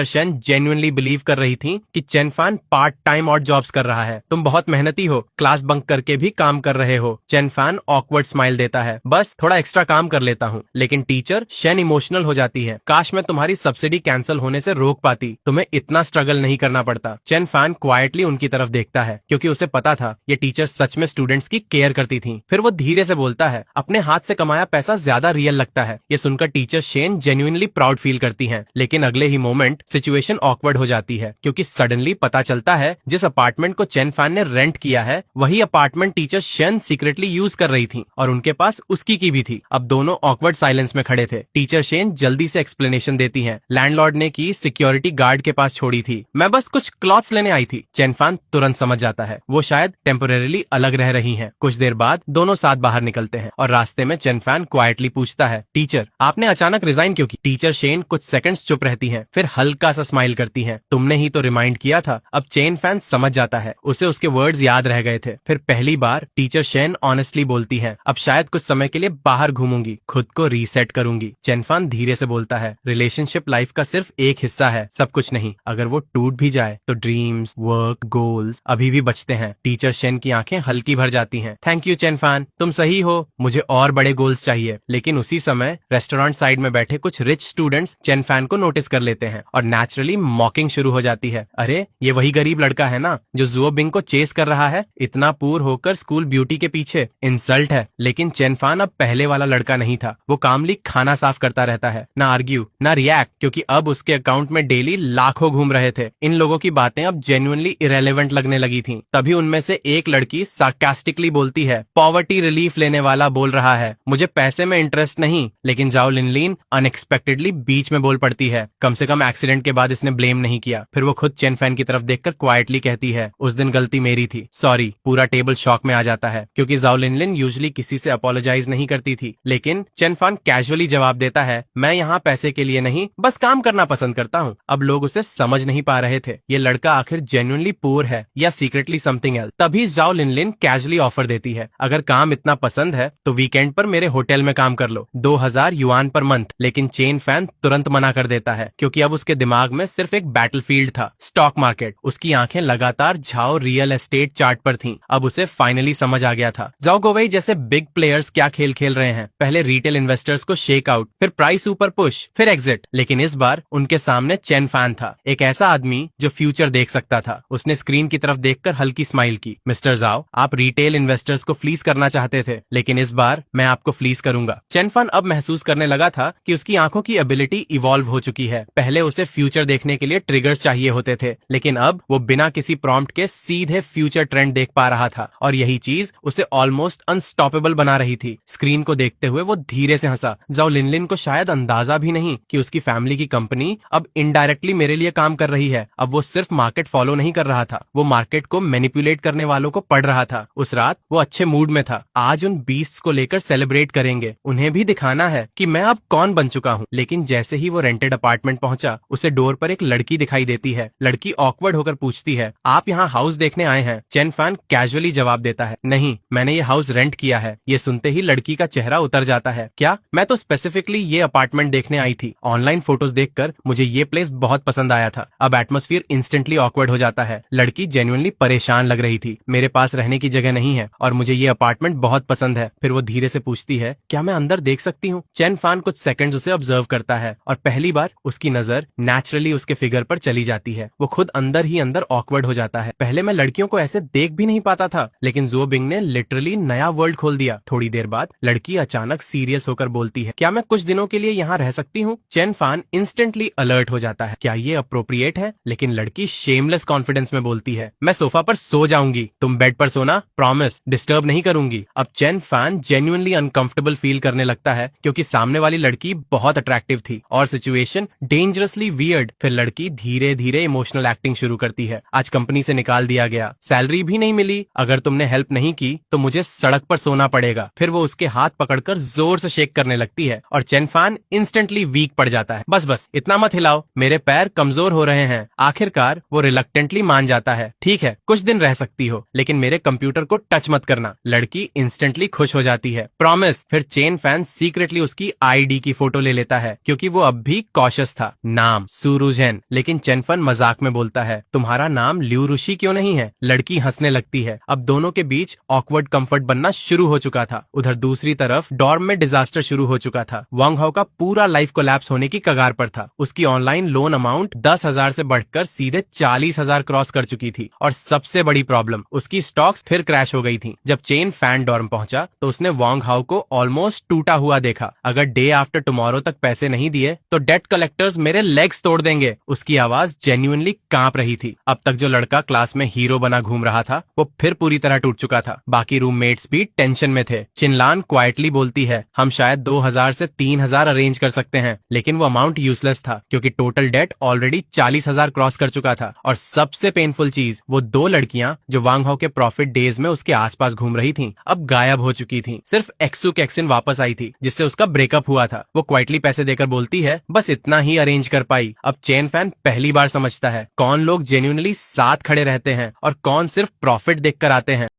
Speaker 1: शेन जेन्युइनली बिलीव कर रही थी कि chain fan part time odd jobs कर रहा है। तुम बहुत मेहनती हो, क्लास बंक करके भी काम कर रहे हो। चेन फैन ऑकवर्ड स्माइल देता है, बस थोड़ा एक्स्ट्रा काम कर लेता हूँ। लेकिन टीचर शेन इमोशनल हो जाती है। काश मैं तुम्हारी सब्सिडी कैंसिल होने से रोक पाती, तुम्हें इतना स्ट्रगल नहीं करना पड़ता। चेन फैन क्वाइटली उनकी तरफ देखता है क्योंकि उसे पता था ये टीचर सच में स्टूडेंट्स की केयर करती थी। फिर वो धीरे से बोलता है, अपने हाथ से कमाया पैसा ज्यादा रियल लगता है। ये सुनकर teacher Shane genuinely proud feel करती हैं। लेकिन अगले ही मोमेंट सिचुएशन ऑकवर्ड हो जाती है क्योंकि सडनली पता चलता है जिस अपार्टमेंट को चेन फैन ने रेंट किया है वही apartment teacher Shane secretly use कर रही थी और उनके पास उसकी की भी थी। अब दोनों ऑकवर्ड साइलेंस में खड़े थे। टीचर शेन जल्दी से एक्सप्लेनेशन देती हैं, लैंडलॉर्ड ने की सिक्योरिटी गार्ड के पास छोड़ी थी, मैं बस कुछ क्लॉथ्स लेने आई थी। चेन फैन तुरंत समझ जाता है वो शायद टेम्पोरेरीली अलग रह रही हैं। कुछ देर बाद दोनों साथ बाहर निकलते हैं और रास्ते में चेन फैन क्वाइटली पूछता है, टीचर आपने अचानक रिजाइन क्यों की? टीचर शेन कुछ सेकंड्स चुप रहती हैं, फिर हल्का सा स्माइल करती हैं, तुमने ही तो रिमाइंड किया था। अब चेन फैन समझ जाता है उसे उसके वर्ड्स याद रह गए थे। फिर पहली बार टीचर शेन ऑनेस्टली बोलती है, अब शायद कुछ समय के लिए बाहर घूमूंगी, खुद को रीसेट करूंगी। चेन फैन धीरे से बोलता है, रिलेशनशिप लाइफ का सिर्फ एक हिस्सा है, सब कुछ नहीं। अगर वो टूट भी जाए तो ड्रीम्स, वर्क, गोल्स अभी भी बचते हैं। टीचर शेन की आंखें हल्की भर जाती हैं। थैंक यू चेन फैन, तुम सही हो, मुझे और बड़े गोल्स चाहिए। लेकिन उसी समय रेस्टोरेंट साइड में बैठे कुछ रिच स्टूडेंट्स चेन फैन को नोटिस कर लेते हैं और नेचुरली मॉकिंग शुरू हो जाती है। अरे ये वही गरीब लड़का है ना जो जुओ बिंग को चेस कर रहा है, इतना पूर होकर स्कूल ब्यूटी के पीछे, इंसल्ट है। लेकिन चेन फैन अब पहले वाला लड़का नहीं था। वो कामली खाना साफ करता रहता है, ना आर्ग्यू ना रिएक्ट, क्योंकि अब उसके अकाउंट में डेली लाखों घूम रहे थे। इन लोगों की बातें अब जेन्युइनली इरेलेवेंट लगने लगी थीं। तभी उनमें से एक लड़की सार्कास्टिकली बोलती है, पॉवर्टी रिलीफ लेने वाला बोल रहा है, मुझे पैसे में इंटरेस्ट नहीं। लेकिन जाओ लिनलिन अनएक्सपेक्टेडली बीच में बोल पड़ती है। कम से कम एक्सीडेंट के बाद इसने ब्लेम नहीं किया। फिर वो खुद चेन फैन की तरफ देखकर क्वाइटली कहती है, उस दिन गलती मेरी थी, सॉरी। पूरा टेबल शॉक में आ जाता है क्योंकि जाओ लिनलिन यूजुअली किसी से अपोलोजाइज नहीं करती थी। लेकिन चेन फैन कैजुअली जवाब देता है, मैं यहाँ पैसे के लिए नहीं, बस काम करना पसंद करता हूँ। अब लोग उसे समझ नहीं पा रहे थे, ये लड़का आखिर जेन्युइनली पुअर है या सीक्रेटली समथिंग एल्स। तभी जाओ लिनलिन कैजुअली ऑफर देती है, अगर काम इतना पसंद पसंद है तो वीकेंड पर मेरे होटल में काम कर लो, 2000 युआन पर मंथ। लेकिन चेन फैन तुरंत मना कर देता है क्योंकि अब उसके दिमाग में सिर्फ एक बैटलफील्ड था, स्टॉक मार्केट। उसकी आंखें लगातार झाओ रियल एस्टेट चार्ट पर थीं। अब उसे फाइनली समझ आ गया था जाओ गोवेई जैसे बिग प्लेयर्स क्या खेल खेल रहे हैं। पहले रिटेल इन्वेस्टर्स को शेक आउट, फिर प्राइस ऊपर पुश, फिर एग्जिट। लेकिन इस बार उनके सामने चेन फैन था, एक ऐसा आदमी जो फ्यूचर देख सकता था। उसने स्क्रीन की तरफ देखकर हल्की स्माइल की। मिस्टर जाओ, आप रिटेल इन्वेस्टर्स को फ्लीस करना चाहते थे, लेकिन इस बार मैं आपको फ्लीस करूंगा। चेन फैन अब महसूस करने लगा था कि उसकी आंखों की एबिलिटी इवॉल्व हो चुकी है। पहले उसे फ्यूचर देखने के लिए ट्रिगर्स चाहिए होते थे, लेकिन अब वो बिना किसी प्रॉम्प्ट के सीधे फ्यूचर ट्रेंड देख पा रहा था, और यही चीज उसे ऑलमोस्ट अनस्टॉपेबल बना रही थी। स्क्रीन को देखते हुए वो धीरे से हंसा। जाओ लिनलिन को शायद अंदाजा भी नहीं कि उसकी फैमिली की कंपनी अब इनडायरेक्टली मेरे लिए काम कर रही है। अब वो सिर्फ मार्केट फॉलो नहीं कर रहा था, वो मार्केट को मैनिपुलेट करने वालों को पढ़ रहा था। उस रात वो अच्छे मूड में था। आज उन बीस्ट्स को लेकर सेलिब्रेट करेंगे, उन्हें भी दिखाना है कि मैं अब कौन बन चुका हूँ। लेकिन जैसे ही वो रेंटेड अपार्टमेंट पहुंचा, उसे डोर पर एक लड़की दिखाई देती है। लड़की ऑकवर्ड होकर पूछती है, आप यहाँ हाउस देखने आए हैं? चेन फैन कैजुअली जवाब देता है, नहीं, मैंने ये हाउस रेंट किया है। ये सुनते ही लड़की का चेहरा उतर जाता है। क्या? मैं तो स्पेसिफिकली ये अपार्टमेंट देखने आई थी। ऑनलाइन फोटोज देखकर मुझे ये प्लेस बहुत पसंद आया था। अब एटमॉस्फेयर इंस्टेंटली ऑकवर्ड हो जाता है। लड़की जेन्युइनली परेशान लग रही थी। मेरे पास रहने की जगह नहीं है और मुझे ये अपार्टमेंट बहुत पसंद है। फिर वो धीरे से पूछती है, क्या मैं अंदर देख सकती हूँ? चेन फैन कुछ सेकंड्स उसे ऑब्जर्व करता है और पहली बार उसकी नजर नेचुरली उसके फिगर पर चली जाती है। वो खुद अंदर ही अंदर ऑकवर्ड हो जाता है। पहले मैं लड़कियों को ऐसे देख भी नहीं पाता था, लेकिन ज़ुओ बिंग ने लिटरली नया वर्ल्ड खोल दिया। थोड़ी देर बाद लड़की अचानक सीरियस होकर बोलती है, क्या मैं कुछ दिनों के लिए यहाँ रह सकती हूँ? चेन फैन इंस्टेंटली अलर्ट हो जाता है, क्या ये अप्रोप्रिएट है? लेकिन लड़की शेमलेस कॉन्फिडेंस में बोलती है, मैं सोफा पर सो जाऊंगी, तुम बेड पर सोना, प्रॉमिस, डिस्टर्ब नहीं करूंगी। अब Chen fan genuinely uncomfortable feel करने लगता है क्योंकि सामने वाली लड़की बहुत अट्रैक्टिव थी और सिचुएशन डेंजरसली वियर्ड। फिर लड़की धीरे धीरे इमोशनल एक्टिंग शुरू करती है, आज कंपनी से निकाल दिया गया, सैलरी भी नहीं मिली, अगर तुमने हेल्प नहीं की तो मुझे सड़क पर सोना पड़ेगा। फिर वो उसके हाथ पकड़कर जोर से शेक करने लगती है और चेन फैन इंस्टेंटली वीक पड़ जाता है। बस बस इतना मत हिलाओ, मेरे पैर कमजोर हो रहे हैं। आखिरकार वो रिलक्टेंटली मान जाता है, ठीक है कुछ दिन रह सकती हो, लेकिन मेरे कंप्यूटर को टच मत करना। लड़की इंस्टेंटली खुश हो जाती है, प्रॉमिस। फिर चेन फैन सीक्रेटली उसकी आईडी की फोटो ले लेता है क्योंकि वो अब भी कॉशियस था। नाम सुरुजेन। लेकिन चेन फैन मजाक में बोलता है, तुम्हारा नाम ल्यू ऋषि क्यों नहीं है? लड़की हंसने लगती है। अब दोनों के बीच ऑकवर्ड कंफर्ट बनना शुरू हो चुका था। उधर दूसरी तरफ डॉर्म में डिजास्टर शुरू हो चुका था। वांग हाओ का पूरा लाइफ कोलैप्स होने की कगार पर था। उसकी ऑनलाइन लोन अमाउंट 10,000 से बढ़कर सीधे 40,000 क्रॉस कर चुकी थी और सबसे बड़ी प्रॉब्लम, उसकी स्टॉक्स फिर क्रैश हो गई थी। जब चेन फैन डॉर्म पहुंचा तो उसने वांग हाओ को ऑलमोस्ट टूटा हुआ देखा। अगर डे आफ्टर टुमारो तक पैसे नहीं दिए तो डेट कलेक्टर्स मेरे लेग्स तोड़ देंगे। उसकी आवाज जेन्युइनली कांप रही थी। अब तक जो लड़का क्लास में हीरो बना घूम रहा था वो फिर पूरी तरह टूट चुका था। बाकी रूममेट्स भी टेंशन में थे। चिनलान क्वाइटली बोलती है, हम शायद 2,000 से 3,000 अरेंज कर सकते हैं, लेकिन वो अमाउंट यूजलेस था क्योंकि टोटल डेट ऑलरेडी 40,000 क्रॉस कर चुका था। और सबसे पेनफुल चीज, वो दो लड़कियां जो वांग हाओ के प्रॉफिट डेज में उसके आसपास घूम रही थीं, अब गायब हो चुकी थीं। सिर्फ एक्सू कैक्सिन वापस आई थी जिससे उसका ब्रेकअप हुआ था। वो क्वाइटली पैसे देकर बोलती है, बस इतना ही अरेंज कर पाई। अब चेन फैन पहली बार समझता है कौन लोग जेन्युइनली साथ खड़े रहते हैं और कौन सिर्फ प्रॉफिट देखकर आते हैं।